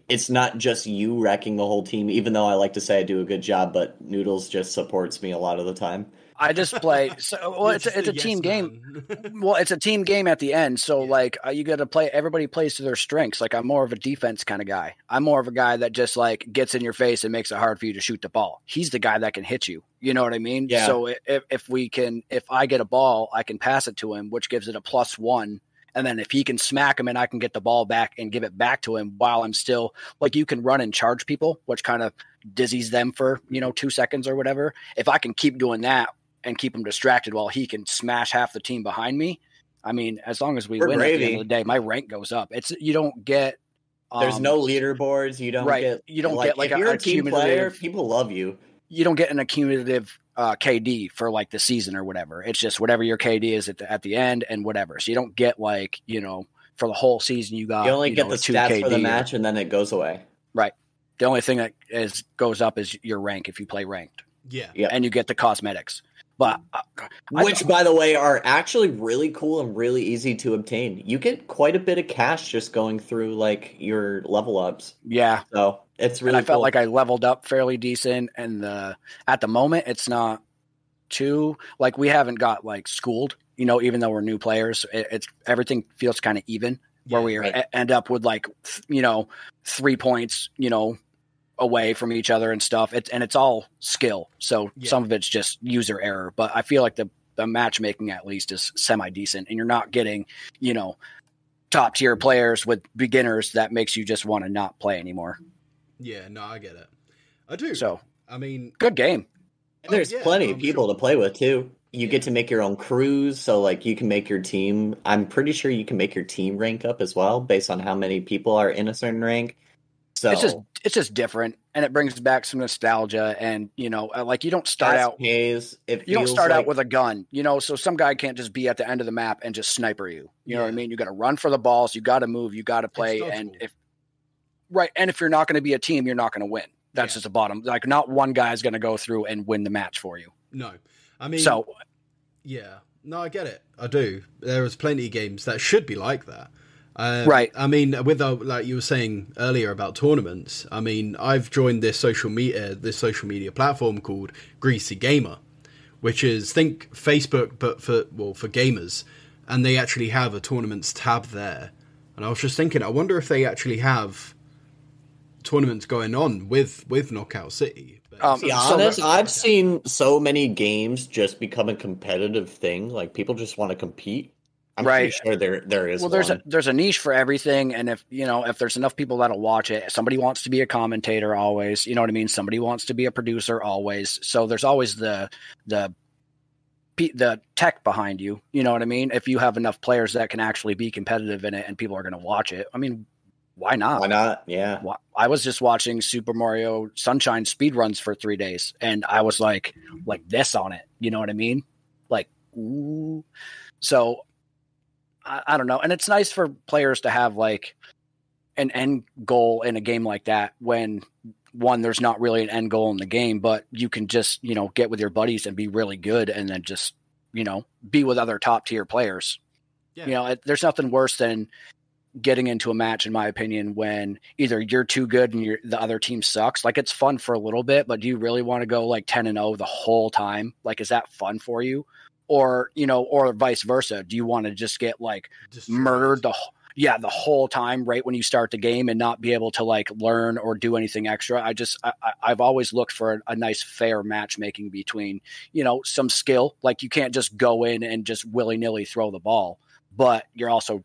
It's not just you wrecking the whole team, even though I like to say I do a good job, but Noodles just supports me a lot of the time. I just play. It's a team game. Well, it's a team game at the end. So, you got to play. Everybody plays to their strengths. Like, I'm more of a defense kind of guy. I'm more of a guy that just, gets in your face and makes it hard for you to shoot the ball. He's the guy that can hit you. You know what I mean? Yeah. So, if I get a ball, I can pass it to him, which gives it a +1. And then if he can smack him and I can get the ball back and give it back to him while I'm still, you can run and charge people, which kind of dizzies them for, 2 seconds or whatever. If I can keep doing that and keep him distracted while he can smash half the team behind me, I mean, as long as we win at the end of the day, my rank goes up. You don't get. There's no leaderboards. You don't get. You don't get if you're a team player, people love you. You don't get an accumulative KD for the season or whatever. It's just whatever your KD is at the end and whatever. So you don't get for the whole season you got. You only get the stats KD for the match and then it goes away. Right. The only thing that goes up is your rank if you play ranked. Yeah. And you get the cosmetics. But which, by the way, are actually really cool and really easy to obtain. You get quite a bit of cash just going through your level ups. Yeah. So it's really. And I felt like I leveled up fairly decent, and at the moment it's not too we haven't got schooled. Even though we're new players, it's everything feels kind of even. Where we end up with 3 points. Away from each other and stuff. It's all skill. So some of it's just user error, but I feel like the matchmaking at least is semi decent, and you're not getting, top tier players with beginners that makes you just want to not play anymore. Yeah, no, I get it. I do. So, I mean, good game. And there's plenty of people to play with too. You get to make your own crews. So you can make your team. I'm pretty sure you can make your team rank up as well based on how many people are in a certain rank. So it's just different, and it brings back some nostalgia. And you don't start out out with a gun, so some guy can't just be at the end of the map and just sniper you. You know what I mean? You got to run for the balls, you got to move, you got to play, and if you're not going to be a team, you're not going to win. That's just the bottom. Not one guy is going to go through and win the match for you. No, I mean, no, I get it. I do. There is plenty of games that should be like that. Right. I mean, with like you were saying earlier about tournaments, I mean, I've joined this social media platform called Greasy Gamer, which is think Facebook but for gamers, and they actually have a tournaments tab there. And I was just thinking, I wonder if they actually have tournaments going on with Knockout City. To be honest, I've seen so many games just become a competitive thing. People just want to compete. I'm pretty sure there is. Well, there's a niche for everything, and if there's enough people that'll watch it, somebody wants to be a commentator always. You know what I mean? Somebody wants to be a producer always. So there's always the tech behind you. You know what I mean? If you have enough players that can actually be competitive in it, and people are going to watch it, I mean, why not? Why not? Yeah. I was just watching Super Mario Sunshine speedruns for 3 days, and I was like this on it. You know what I mean? Ooh. So. I don't know. And it's nice for players to have like an end goal in a game like that when one, there's not really an end goal in the game, but you can just, get with your buddies and be really good and then just, be with other top tier players. Yeah. There's nothing worse than getting into a match, in my opinion, when either you're too good and the other team sucks. Like, it's fun for a little bit, but do you really want to go like 10-0 the whole time? Like, is that fun for you? Or, or vice versa. Do you want to just get like murdered the whole time right when you start the game and not be able to like learn or do anything extra? I've always looked for a nice fair matchmaking between, some skill. Like, you can't just go in and just willy-nilly throw the ball, but you're also,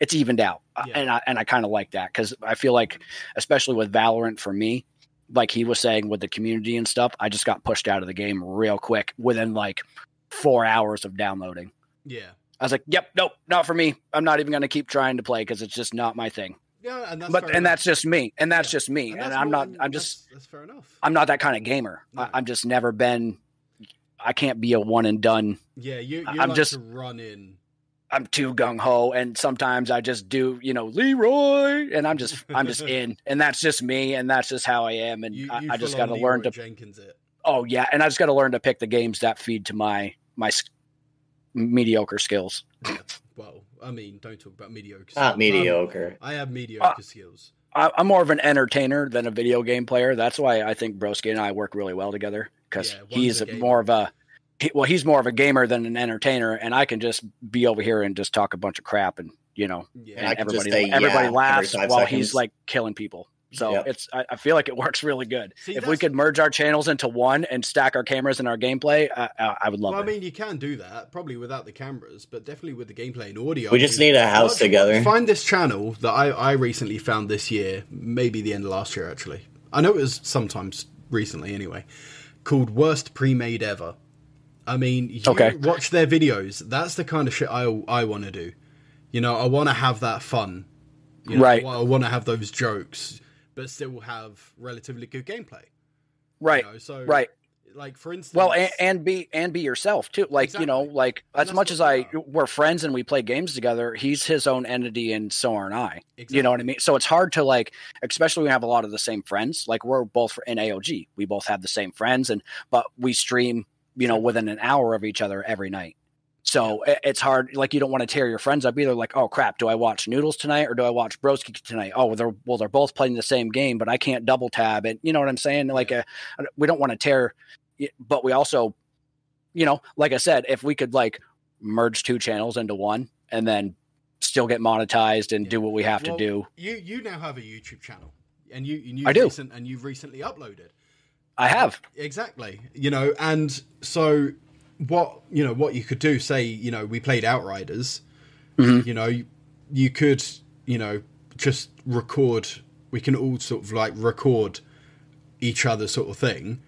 it's evened out. Yeah. And I kind of like that, because I feel like, especially with Valorant for me, like he was saying with the community and stuff, I just got pushed out of the game real quick within like 4 hours of downloading. Yeah. I was like, yep, nope, not for me. I'm not even going to keep trying to play because it's just not my thing. Yeah, and that's just me. And that's just me. And that's fair enough. I'm not that kind of gamer. No. I'm just never been. I can't be a one and done. Yeah, I'm like just to run in. I'm too gung ho, and sometimes I just do, Leroy, and I'm just in, and that's just me, and that's just how I am, and I just got to learn to. Jenkins it. Oh yeah, and I just got to learn to pick the games that feed to my mediocre skills. Well, I mean, don't talk about mediocre. Not mediocre. I have mediocre skills. I'm more of an entertainer than a video game player. That's why I think Broski and I work really well together, because he's more of a gamer than an entertainer, and I can just be over here and just talk a bunch of crap, and and everybody laughs while he's like killing people. So I feel like it works really good. If we could merge our channels into one and stack our cameras and our gameplay, I would love it. I mean, you can do that, probably without the cameras, but definitely with the gameplay and audio. We just need a house together. Find this channel that I recently found this year, maybe the end of last year, actually. I know it was sometimes recently anyway, called Worst Pre-Made Ever. I mean, you watch their videos. That's the kind of shit I want to do. I want to have that fun. Right. I want to have those jokes, but still have relatively good gameplay. Right. Right. Like, for instance, well, and be yourself too. Like, exactly. Like as much as we're friends and we play games together, he's his own entity and so aren't I. Exactly. You know what I mean? So it's hard to like, especially when we have a lot of the same friends. Like, we're both in AOG. We both have the same friends, but we stream, within an hour of each other every night. So it's hard. Like, you don't want to tear your friends up either. Like, oh crap, do I watch Noodles tonight or do I watch Broski tonight? Oh, they're both playing the same game, but I can't double tab it. You know what I'm saying? Like, we don't want to tear, but we also, like I said, if we could like merge two channels into one and then still get monetized and do what we have to do. You now have a YouTube channel, and I do. And you've recently uploaded. I have. Exactly. And so what you could do, say, we played Outriders, mm-hmm. You could, just record, we can all sort of like record each other sort of thing.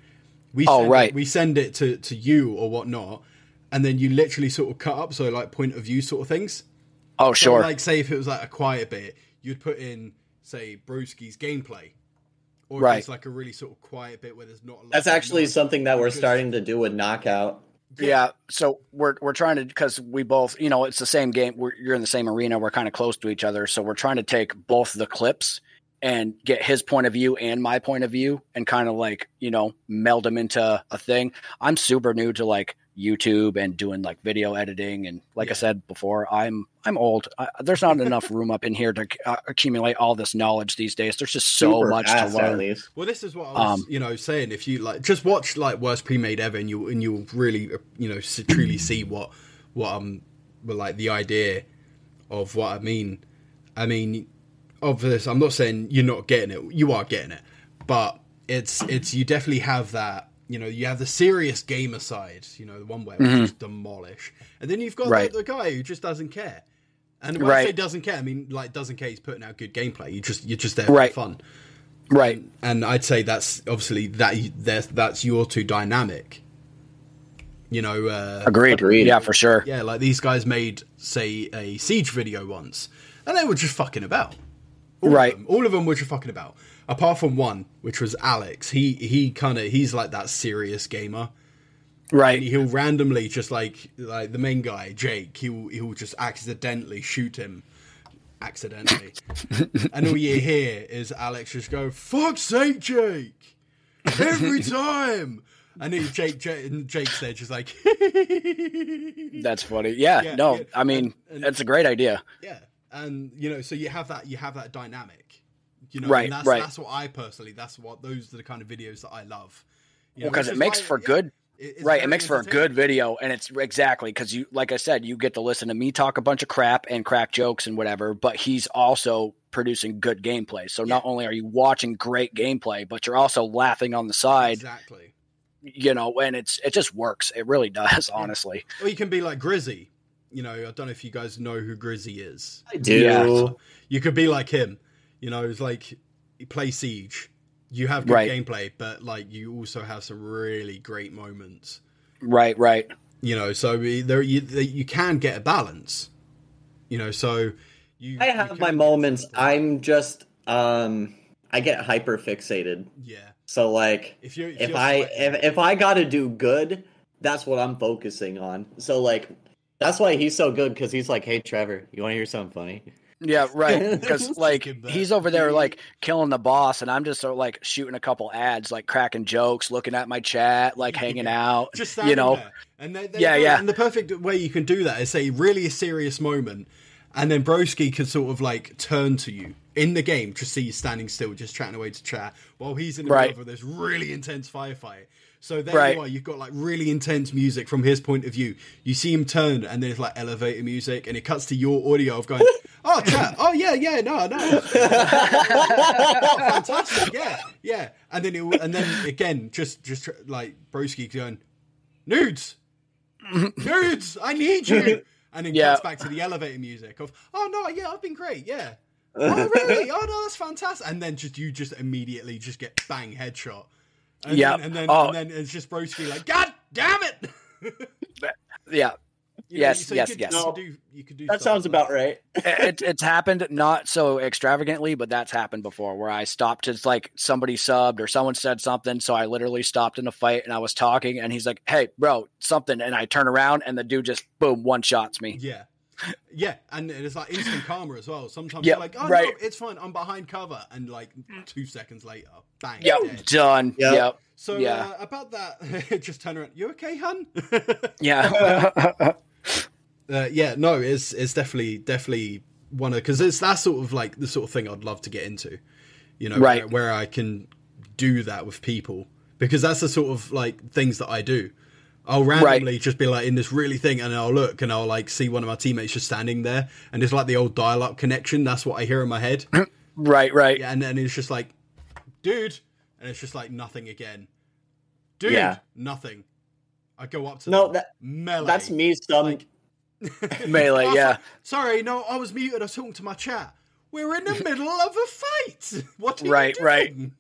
We send it to you or whatnot, and then you literally sort of cut up, so like point of view sort of things. Oh, sure. Like, say if it was like a quiet bit, you'd put in, say, Brewski's gameplay. Or if it's like a really sort of quiet bit where there's not a lot. That's actually something that we're starting to do with Knockout. Yeah, so we're trying to, because we both, it's the same game. You're in the same arena. We're kind of close to each other, so we're trying to take both the clips and get his point of view and my point of view and kind of like, meld them into a thing. I'm super new to like YouTube and doing like video editing, and like I said before, I'm old. There's not enough room up in here to accumulate all this knowledge these days. There's just so much to learn. Well, this is what I was, saying. If you like, just watch like Worst Pre-Made Ever, and you'll really, truly see what like the idea of what I mean. I mean, of this, I'm not saying you're not getting it. You are getting it, but it's you definitely have that. You have the serious gamer side, the one where we just demolish. And then you've got the guy who just doesn't care. And when I say doesn't care, I mean, like, doesn't care he's putting out good gameplay. You're just there for fun. Right. And I'd say that's obviously that's your two dynamic. Agreed. Yeah, for sure. Yeah, like these guys made, say, a Siege video once, and they were just fucking about. All of them were just fucking about. Apart from one, which was Alex. He's like that serious gamer. Right. And he'll randomly just like the main guy, Jake, he'll just accidentally shoot him. Accidentally. And all you hear is Alex just go, "Fuck's sake, Jake!" Every time. And then Jake's there just like... That's funny. Yeah, I mean, that's a great idea. Yeah. And, so you have that dynamic. Right, and right. That's what those are the kind of videos that I love. Because it makes for good... It makes for a good video, and it's exactly because you, like I said, you get to listen to me talk a bunch of crap and crack jokes and whatever, but he's also producing good gameplay. So not only are you watching great gameplay, but you're also laughing on the side. Exactly. And it just works. It really does, honestly. Or you can be like Grizzy. I don't know if you guys know who Grizzy is. I do. Yeah. So you could be like him. It's like you play Siege. You have good gameplay, but like you also have some really great moments. Right. So you can get a balance. So I have my moments. I'm just I get hyper fixated. Yeah. So like if I got to do good, that's what I'm focusing on. So like that's why he's so good, because he's like, "Hey Trevor, you want to hear something funny?" Yeah, right. Because like he's over there like killing the boss, and I'm just sort of like shooting a couple ads, like cracking jokes, looking at my chat, like hanging out. Just standing there. And And the perfect way you can do that is say really a serious moment, and then Broski can sort of like turn to you in the game, just see you standing still, just chatting away to chat, while he's in the middle of this really intense firefight. So there you are, you've got like really intense music from his point of view. You see him turn, and then it's like elevator music, and it cuts to your audio of going, "Oh, chat, oh yeah, no, oh, fantastic, yeah." And then again, just like Broski going, nudes, I need you, and then cuts back to the elevator music of, "Oh no, yeah, I've been great, yeah." "Oh really? Oh no, that's fantastic." And then you just immediately just get bang headshot. And then it's just Broski like, "God damn it!" Yeah. Yes. You could do that sounds about right. It's happened not so extravagantly, but that's happened before, where I stopped to like somebody subbed or someone said something. So I literally stopped in a fight and I was talking, and he's like, "Hey bro, something." And I turn around and the dude just boom, one shots me. Yeah, and it's like instant karma as well. Sometimes you're like, "Oh no, it's fine, I'm behind cover," and like 2 seconds later, bang, dead. Done. Yep. So about that, just turn around. "You okay, hun?" Yeah. No, it's definitely one of, because it's that sort of like the sort of thing I'd love to get into, where I can do that with people, because that's the sort of like things that I do. I'll randomly just be like in this really thing, and I'll look and I'll like see one of my teammates just standing there, and it's like the old dial-up connection. That's what I hear in my head. Right. Yeah, and then it's just like, "Dude," and it's just like nothing again. "Dude," nothing. I go up to melee. That's me. Melee, yeah. "Sorry, no, I was muted. I was talking to my chat. We're in the middle of a fight. What are you doing?" Right.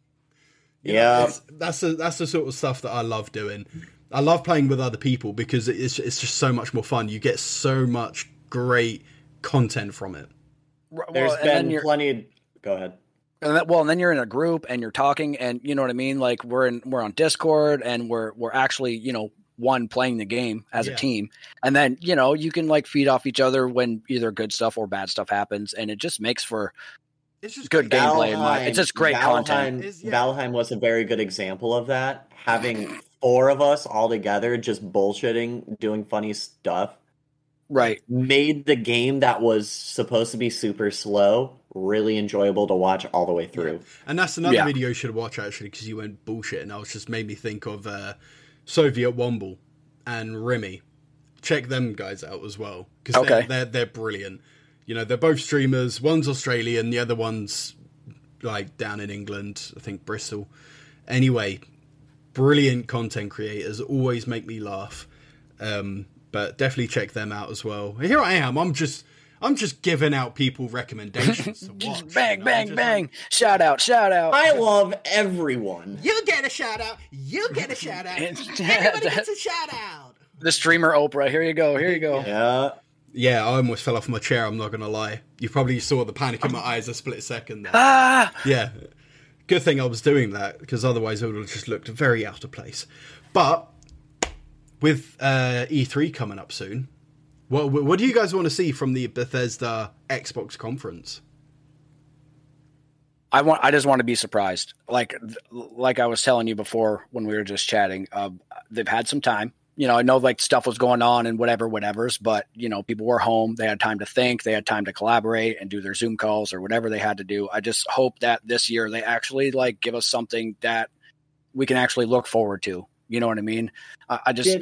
That's the sort of stuff that I love doing. I love playing with other people because it's just so much more fun. You get so much great content from it. There's been plenty of... Go ahead. And then you're in a group and you're talking, and you know what I mean? Like we're on Discord, and we're actually, playing the game as a team. And then, you can like feed off each other when either good stuff or bad stuff happens, and it just makes for good gameplay. It's just great content. Valheim was a very good example of that. Having 4 of us all together just bullshitting, doing funny stuff, made the game that was supposed to be super slow really enjoyable to watch all the way through. And that's another video you should watch, actually, because you went bullshit, and that was just made me think of Soviet Womble and Remy. Check them guys out as well, because they're brilliant. They're both streamers. One's Australian, the other one's like down in England, I think Bristol. Anyway, brilliant content creators, always make me laugh. But definitely check them out as well. Here I am. I'm just giving out people recommendations to watch. Bang. Shout out. I love everyone. You get a shout out. Everybody gets a shout out. The streamer Oprah. Here you go. Yeah, I almost fell off my chair, I'm not going to lie. You probably saw the panic in my eyes a split second there. Yeah. Good thing I was doing that, because otherwise it would have just looked very out of place. But with E3 coming up soon, what do you guys want to see from the Bethesda Xbox conference? I just want to be surprised. Like I was telling you before when we were just chatting, they've had some time. I know like stuff was going on and whatever's, but people were home. They had time to think. They had time to collaborate and do their Zoom calls or whatever they had to do. I just hope that this year they actually like give us something that we can actually look forward to. You know what I mean? I just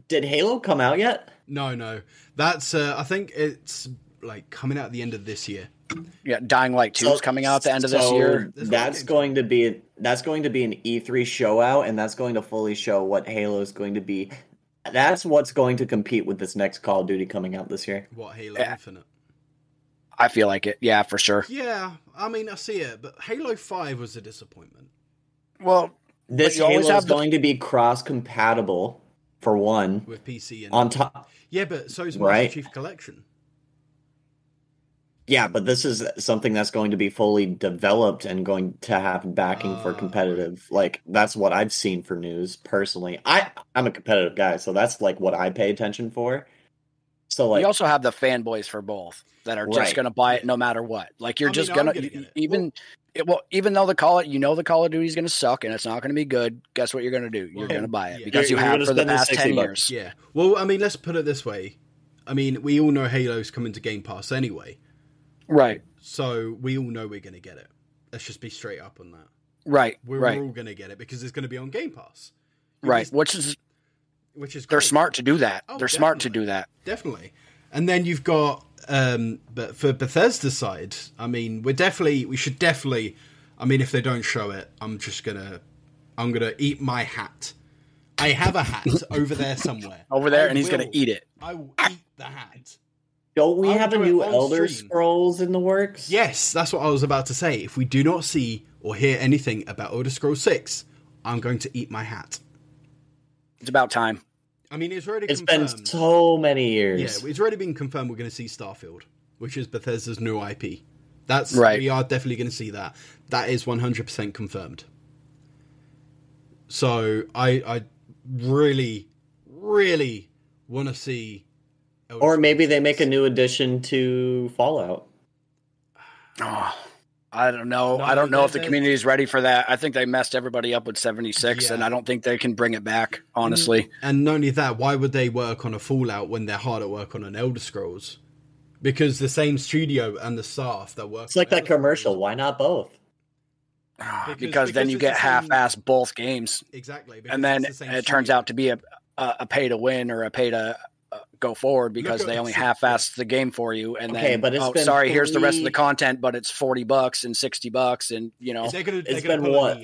did Halo come out yet? No. That's I think it's like coming out at the end of this year. Yeah, Dying Light 2 is coming out at the end of this year. That's going to be an E3 show out, and that's going to fully show what Halo is going to be. That's what's going to compete with this next Call of Duty coming out this year. What, Halo Infinite? I feel like it. Yeah, for sure. Yeah, I mean, I see it, but Halo 5 was a disappointment. Well, this Halo is going to be cross-compatible, for one. With PC and on top. Yeah, but so is Master Chief Collection. Yeah, but this is something that's going to be fully developed and going to have backing for competitive. Like, that's what I've seen for news, personally. I'm a competitive guy, so that's, like, what I pay attention for. So, like, you also have the fanboys for both that are just going to buy it no matter what. Like, you're just going to... Even though the Call of Duty is going to suck and it's not going to be good, guess what you're going to do? You're going to buy it because you have for the past 10 years. Yeah. Well, I mean, let's put it this way. I mean, we all know Halo's coming to Game Pass anyway. Right. So we all know we're going to get it. Let's just be straight up on that. Right. We're all going to get it because it's going to be on Game Pass. Right. Which is great. They're smart to do that. Oh, they're smart to do that. Definitely. And then you've got, but for Bethesda's side, I mean, we should definitely, I mean, if they don't show it, I'm going to eat my hat. I have a hat over there somewhere. Over there, and he's going to eat it. I will eat the hat. Don't we have a new Elder Scrolls in the works? Yes, that's what I was about to say. If we do not see or hear anything about Elder Scrolls 6, I'm going to eat my hat. It's about time. I mean, it's already confirmed. It's been so many years. Yeah, it's already been confirmed we're going to see Starfield, which is Bethesda's new IP. That's right. We are definitely going to see that. That is 100% confirmed. So I really, really want to see... Or maybe they make a new addition to Fallout. Oh, I don't know. I don't know if the community is ready for that. I think they messed everybody up with 76, and I don't think they can bring it back, honestly. And not only that, why would they work on a Fallout when they're hard at work on an Elder Scrolls? Because the same studio and the staff that work... It's like that commercial. Why not both? Because then you get half-ass both games. Exactly. And then it turns out to be a pay-to-win or a pay-to... go forward because they only half-assed the game for you, and then but here's the rest of the content, but it's $40 and $60, and it's been what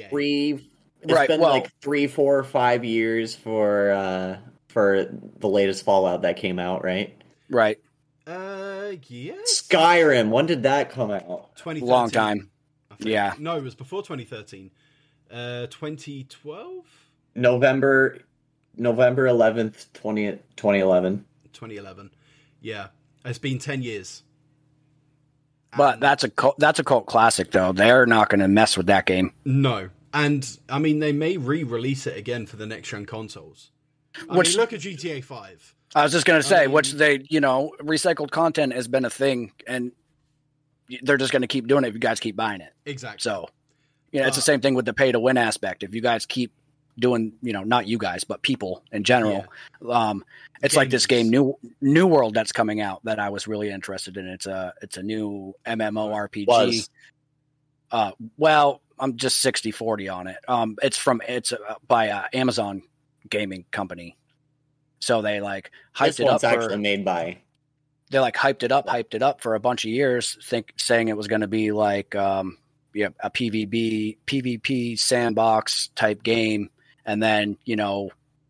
like 3, 4, 5 years for the latest Fallout that came out, right? Right. Yes. Skyrim. When did that come out? 2013. Long time. Yeah. No, it was before 2013. 2012. November 11th, 2011. 2011. Yeah. It's been 10 years. But that's a cult classic, though. They're not going to mess with that game. No. And, I mean, they may re-release it again for the next-gen consoles. I mean, look at GTA 5. I was just going to say, which they, recycled content has been a thing, and they're just going to keep doing it if you guys keep buying it. Exactly. So, it's the same thing with the pay-to-win aspect. If you guys keep doing, not you guys, but people in general. Yeah. It's like this game, New World, that's coming out that I was really interested in. It's a new MMORPG. Well, I'm just 60-40 on it. It's by Amazon gaming company. So they like hyped it up. Actually made by. They like hyped it up for a bunch of years, saying it was going to be like a PvP sandbox type game. And then,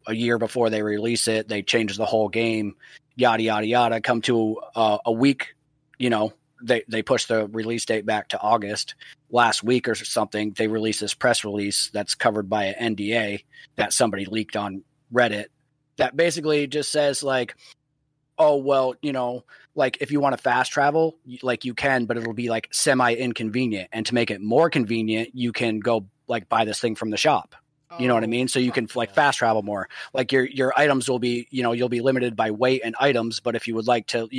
a year before they release it, they change the whole game, yada, yada, yada. Come to a week, they push the release date back to August. Last week or something, they released this press release that's covered by an NDA that somebody leaked on Reddit that basically just says like, oh, well, like if you want to fast travel, like you can, but it'll be like semi inconvenient. And to make it more convenient, you can go like buy this thing from the shop. You know what I mean? So you can like fast travel more. Like your items will be, you'll be limited by weight and items. But if you would like to,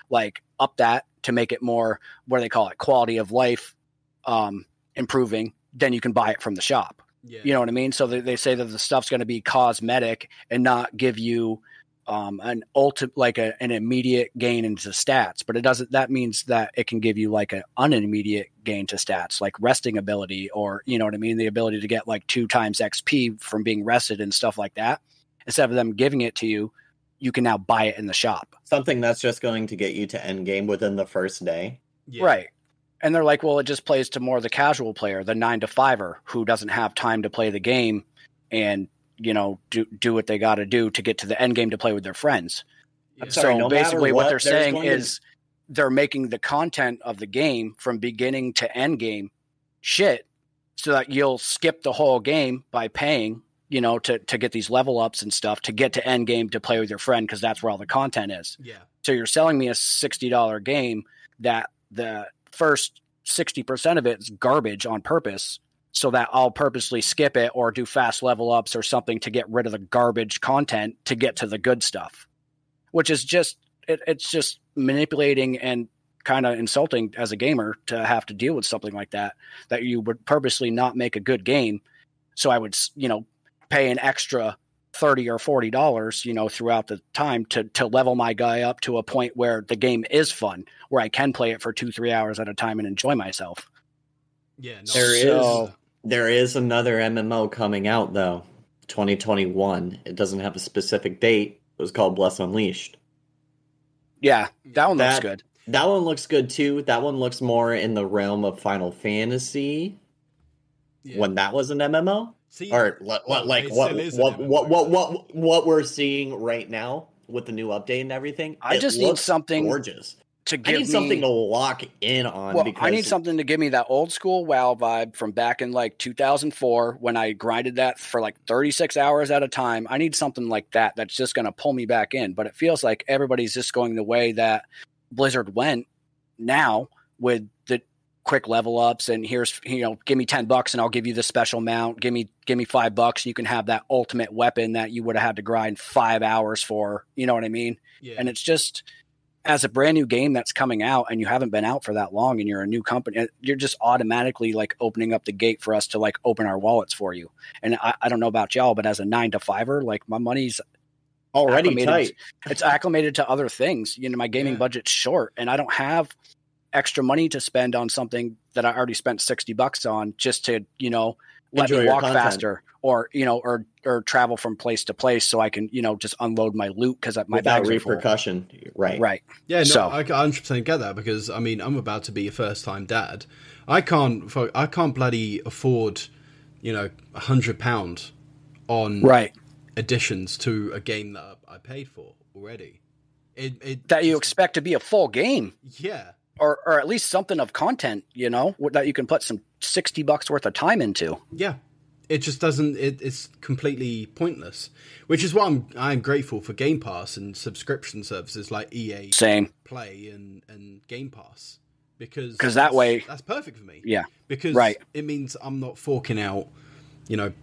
like up that to make it more, what do they call it? Quality of life, improving, then you can buy it from the shop. Yeah. You know what I mean? So they say that the stuff's going to be cosmetic and not give you an immediate gain into stats, but that means that it can give you like an unimmediate gain to stats, like resting ability, or you know what I mean, the ability to get like 2 times XP from being rested and stuff like that. Instead of them giving it to you, you can now buy it in the shop. Something that's just going to get you to end game within the first day. Yeah. Right. And they're like, well, it just plays to more the casual player, the 9-to-5er who doesn't have time to play the game and do what they got to do to get to the end game to play with their friends. Yeah. So basically what they're saying is they're making the content of the game from beginning to end game shit so that you'll skip the whole game by paying, to get these level ups and stuff to get to end game to play with your friend, because that's where all the content is. Yeah. So you're selling me a $60 game that the first 60% of it is garbage on purpose, so that I'll purposely skip it or do fast level ups or something to get rid of the garbage content to get to the good stuff, which is just, it's just manipulating and kind of insulting as a gamer to have to deal with something like that you would purposely not make a good game. So I would, pay an extra $30 or $40, throughout the time to level my guy up to a point where the game is fun, where I can play it for 2-3 hours at a time and enjoy myself. Yeah. No. There is another MMO coming out though, 2021. It doesn't have a specific date. It was called Bless Unleashed. Yeah, that one looks good. That one looks good too. That one looks more in the realm of Final Fantasy. Yeah. When that was an MMO, what we're seeing right now with the new update and everything. I just need something gorgeous. Something to lock in on. Well, I need something to give me that old school WoW vibe from back in like 2004 when I grinded that for like 36 hours at a time. I need something like that that's just going to pull me back in. But it feels like everybody's just going the way that Blizzard went now with the quick level ups, and here's, give me $10 and I'll give you the special mount. Give me $5 and you can have that ultimate weapon that you would have had to grind 5 hours for. You know what I mean? Yeah. And it's just, as a brand new game that's coming out and you haven't been out for that long and you're a new company, you're just automatically like opening up the gate for us to like open our wallets for you. And I don't know about y'all, but as a 9-to-5er, like my money's already tight. It's acclimated to other things. My gaming budget's short and I don't have extra money to spend on something that I already spent $60 on just to, let me walk faster or, or travel from place to place so I can, just unload my loot because my bags are full. Repercussion. Right. Right. Yeah, no, I 100% get that because I'm about to be a first time dad. I can't bloody afford, £100 on additions to a game that I paid for already. That you expect to be a full game. Yeah. Or at least something of content, that you can put some $60 worth of time into. Yeah. It just doesn't, it's completely pointless, which is why I'm grateful for Game Pass and subscription services like EA Play and Game Pass, because that way that's perfect for me. Yeah. Because it means I'm not forking out,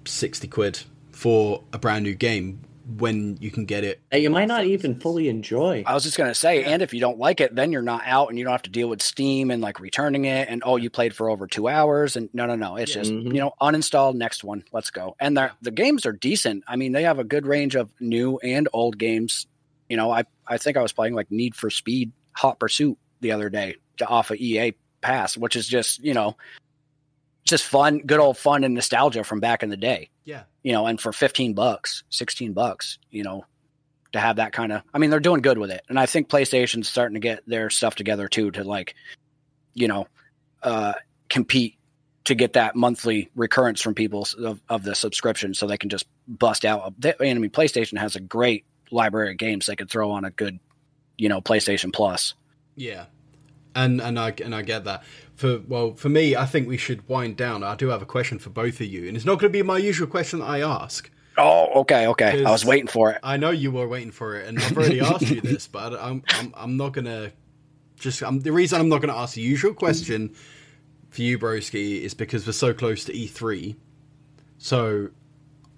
60 quid for a brand new game when you can get it. You might not even fully enjoy. I was just going to say, and if you don't like it, then you're not out and you don't have to deal with Steam and like returning it and, you played for over 2 hours and no. It's just, uninstall, next one, let's go. And the games are decent. I mean, they have a good range of new and old games. I think I was playing like Need for Speed Hot Pursuit the other day off of EA Pass, which is just, just fun, good old fun and nostalgia from back in the day. Yeah. And for $15, $16, to have that kind of, they're doing good with it. And I think PlayStation's starting to get their stuff together too, to like, compete to get that monthly recurrence from people of the subscription so they can just bust out. PlayStation has a great library of games they could throw on a good, PlayStation Plus. Yeah. And I get that. For me, I think we should wind down. I do have a question for both of you, and it's not going to be my usual question that I ask. Oh, okay. I was waiting for it. I know you were waiting for it, and I've already asked you this, but I'm not going to the reason I'm not going to ask the usual question for you, Broski, is because we're so close to E3. So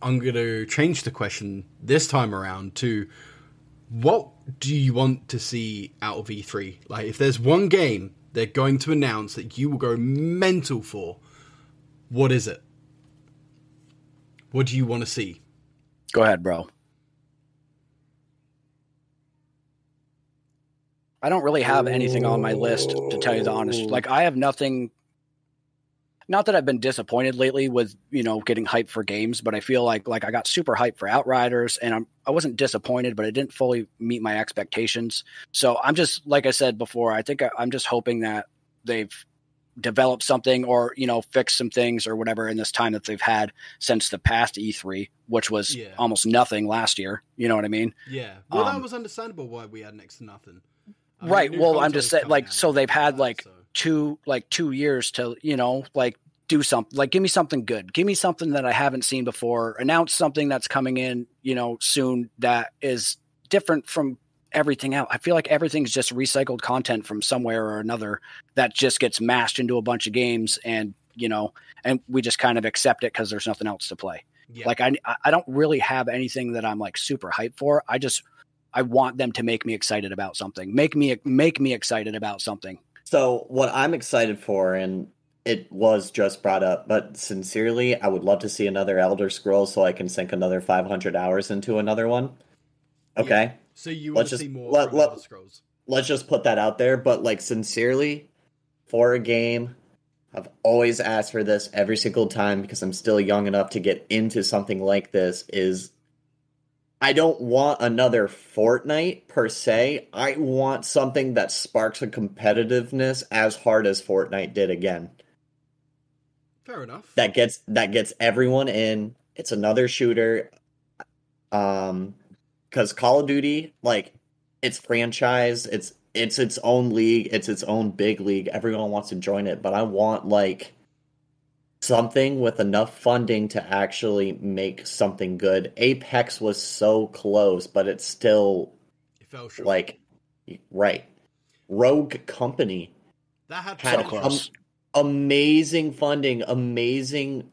I'm going to change the question this time around to, what do you want to see out of E3? Like, if there's one game they're going to announce that you will go mental for, what is it? What do you want to see? Go ahead, bro. I don't really have anything on my list, to tell you the honest. Like, I have nothing. Not that I've been disappointed lately with, getting hyped for games, but I feel like I got super hyped for Outriders, and I wasn't disappointed, but it didn't fully meet my expectations. So I'm just, like I said before, I think I'm just hoping that they've developed something or, fixed some things or whatever in this time that they've had since the past E3, which was almost nothing last year. You know what I mean? Yeah. Well, that was understandable why we had next to nothing. Right. Well, I'm just saying, so they've had 2 years to, do something, give me something good. Give me something that I haven't seen before. Announce something that's coming in, soon that is different from everything else. I feel like everything's just recycled content from somewhere or another that just gets mashed into a bunch of games, and, and we just kind of accept it because there's nothing else to play. Yeah. I don't really have anything that I'm super hyped for. I want them to make me excited about something. Make me excited about something. So what I'm excited for, and it was just brought up, but sincerely, I would love to see another Elder Scrolls so I can sink another 500 hours into another one. Okay? Yeah. So you want to see more Elder Scrolls. Let's just put that out there, but sincerely, for a game, I've always asked for this every single time because I'm still young enough to get into something like this, is I don't want another Fortnite per se. I want something that sparks a competitiveness as hard as Fortnite did again. Fair enough. That gets everyone in. It's another shooter. Because Call of Duty, it's franchise. It's its own league. It's its own big league. Everyone wants to join it, but I want something with enough funding to actually make something good. Apex was so close, but it fell short. Right. Rogue Company that had so close. Amazing funding, amazing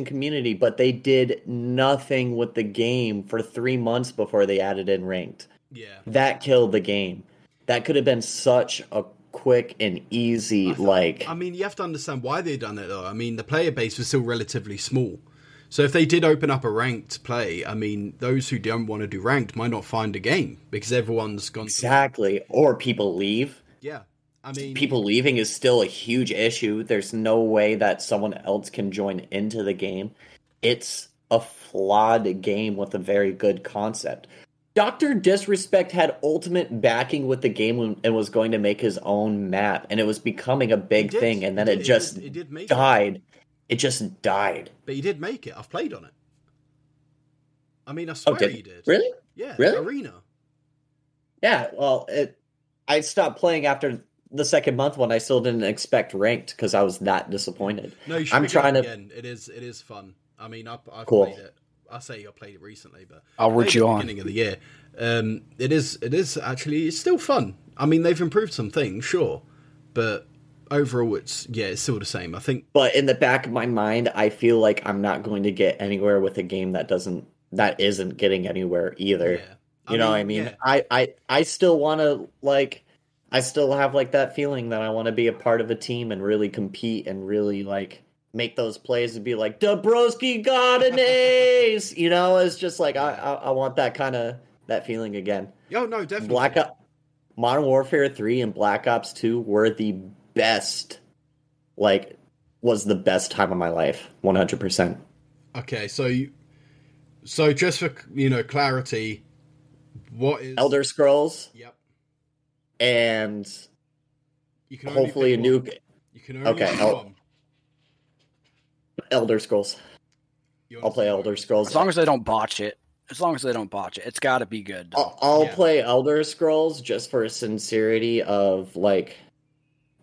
community, but they did nothing with the game for 3 months before they added in ranked. Yeah. That killed the game. That could have been such a quick and easy, you have to understand why they done it, though. The player base was still relatively small. So if they did open up a ranked play, those who don't want to do ranked might not find a game because everyone's gone. Exactly. Or people leave. Yeah. People leaving is still a huge issue. There's no way that someone else can join into the game. It's a flawed game with a very good concept. Dr. Disrespect had ultimate backing with the game and was going to make his own map, and it was becoming a big thing, and then it just died. It just died. But he did make it. I've played on it. I swear he did. Really? Yeah. Really? Arena. Yeah, well, I stopped playing after the second month when I still didn't expect ranked because I was that disappointed. No, you should pick it up again. It is fun. I've cool. Played it. I say I played it recently, but I'll root you on. Beginning of the year. It is actually, it's still fun. They've improved some things, sure, but overall it's still the same, I think. But in the back of my mind, I feel like I'm not going to get anywhere with a game that isn't getting anywhere either. Yeah. You know what I mean? Yeah. I still want to I still have that feeling that I want to be a part of a team and really compete and really make those plays and be like, Dabrowski got an ace. It's just I want that feeling again. Oh no, definitely. Modern Warfare 3 and Black Ops 2 were the best, was the best time of my life, 100%. Okay, so just for clarity, what is Elder Scrolls? Yep. And you can hopefully a new. You can only pick one. Elder Scrolls. I'll play Elder Scrolls. As long as they don't botch it. It's got to be good. I'll play Elder Scrolls just for a sincerity of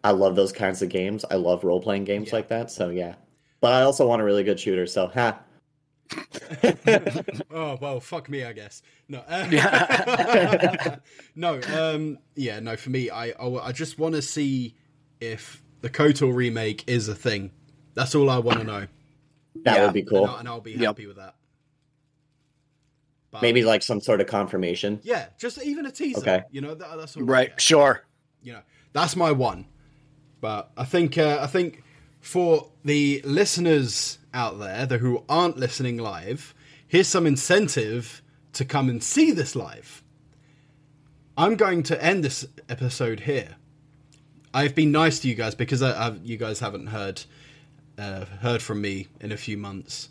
I love those kinds of games. I love role-playing games like that, so yeah. But I also want a really good shooter, so Oh, well, fuck me, I guess. No. No, for me, I just want to see if the KOTOR remake is a thing. That's all I want to know. That would be cool. And I'll be happy with that. But, maybe like some sort of confirmation. Yeah, just even a teaser. Okay. You know, that's all Right. Sure. You know, that's my one. But I think for the listeners out there who aren't listening live, here's some incentive to come and see this live. I'm going to end this episode here. I've been nice to you guys because you guys haven't heard from me in a few months.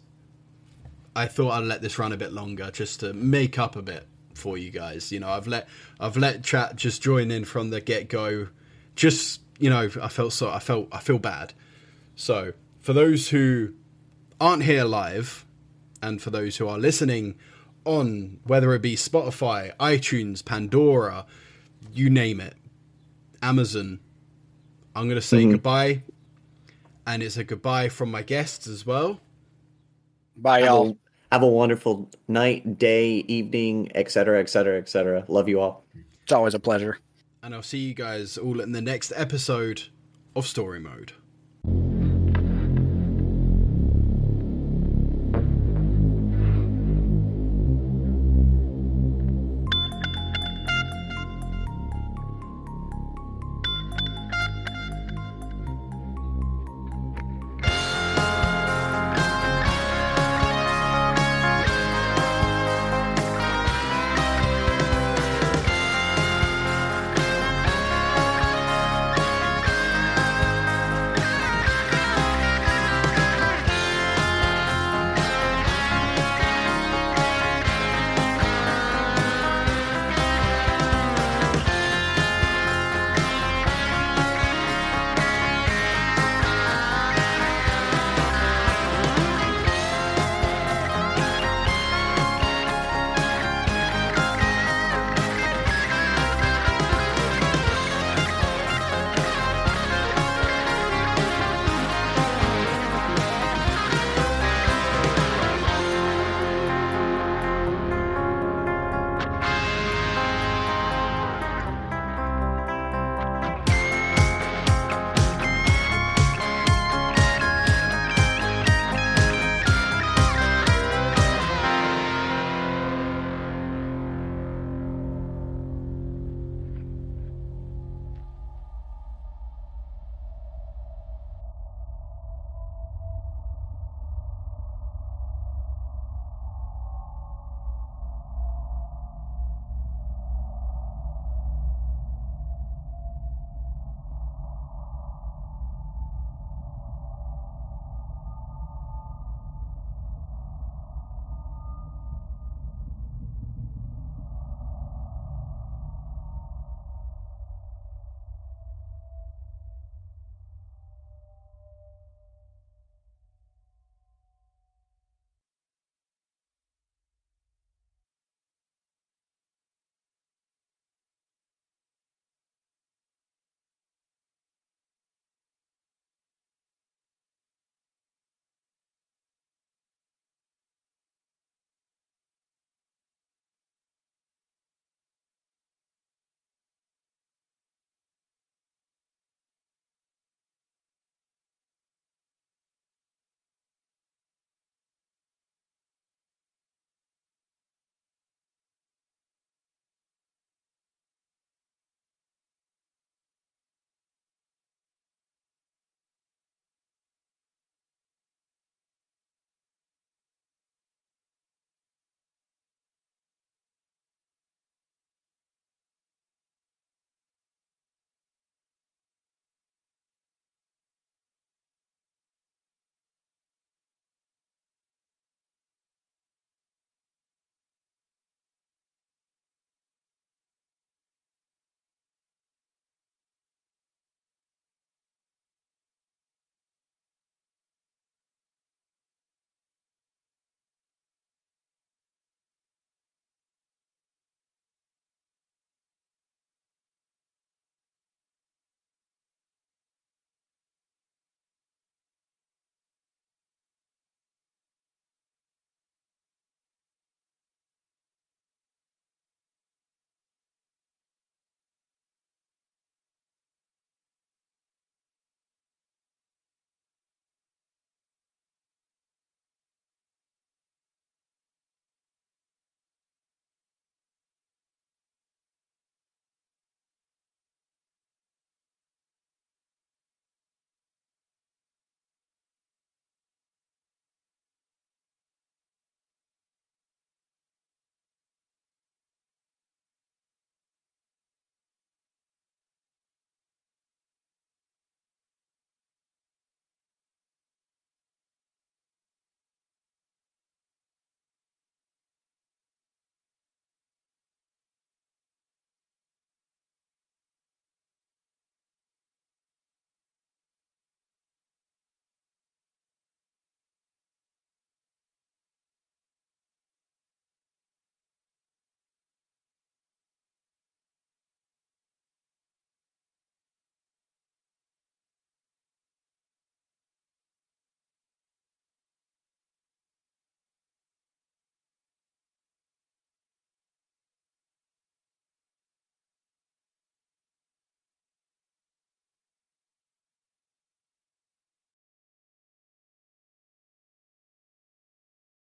I thought I'd let this run a bit longer just to make up a bit for you guys. You know, I've let chat just join in from the get-go. Just, you know, I feel bad. So for those who aren't here live, and for those who are listening on, whether it be Spotify, iTunes, Pandora, you name it, Amazon, I'm going to say goodbye. And it's a goodbye from my guests as well. Bye, y'all. Have a wonderful night, day, evening, etc., etc., etc. Love you all. It's always a pleasure. And I'll see you guys all in the next episode of Story Mode.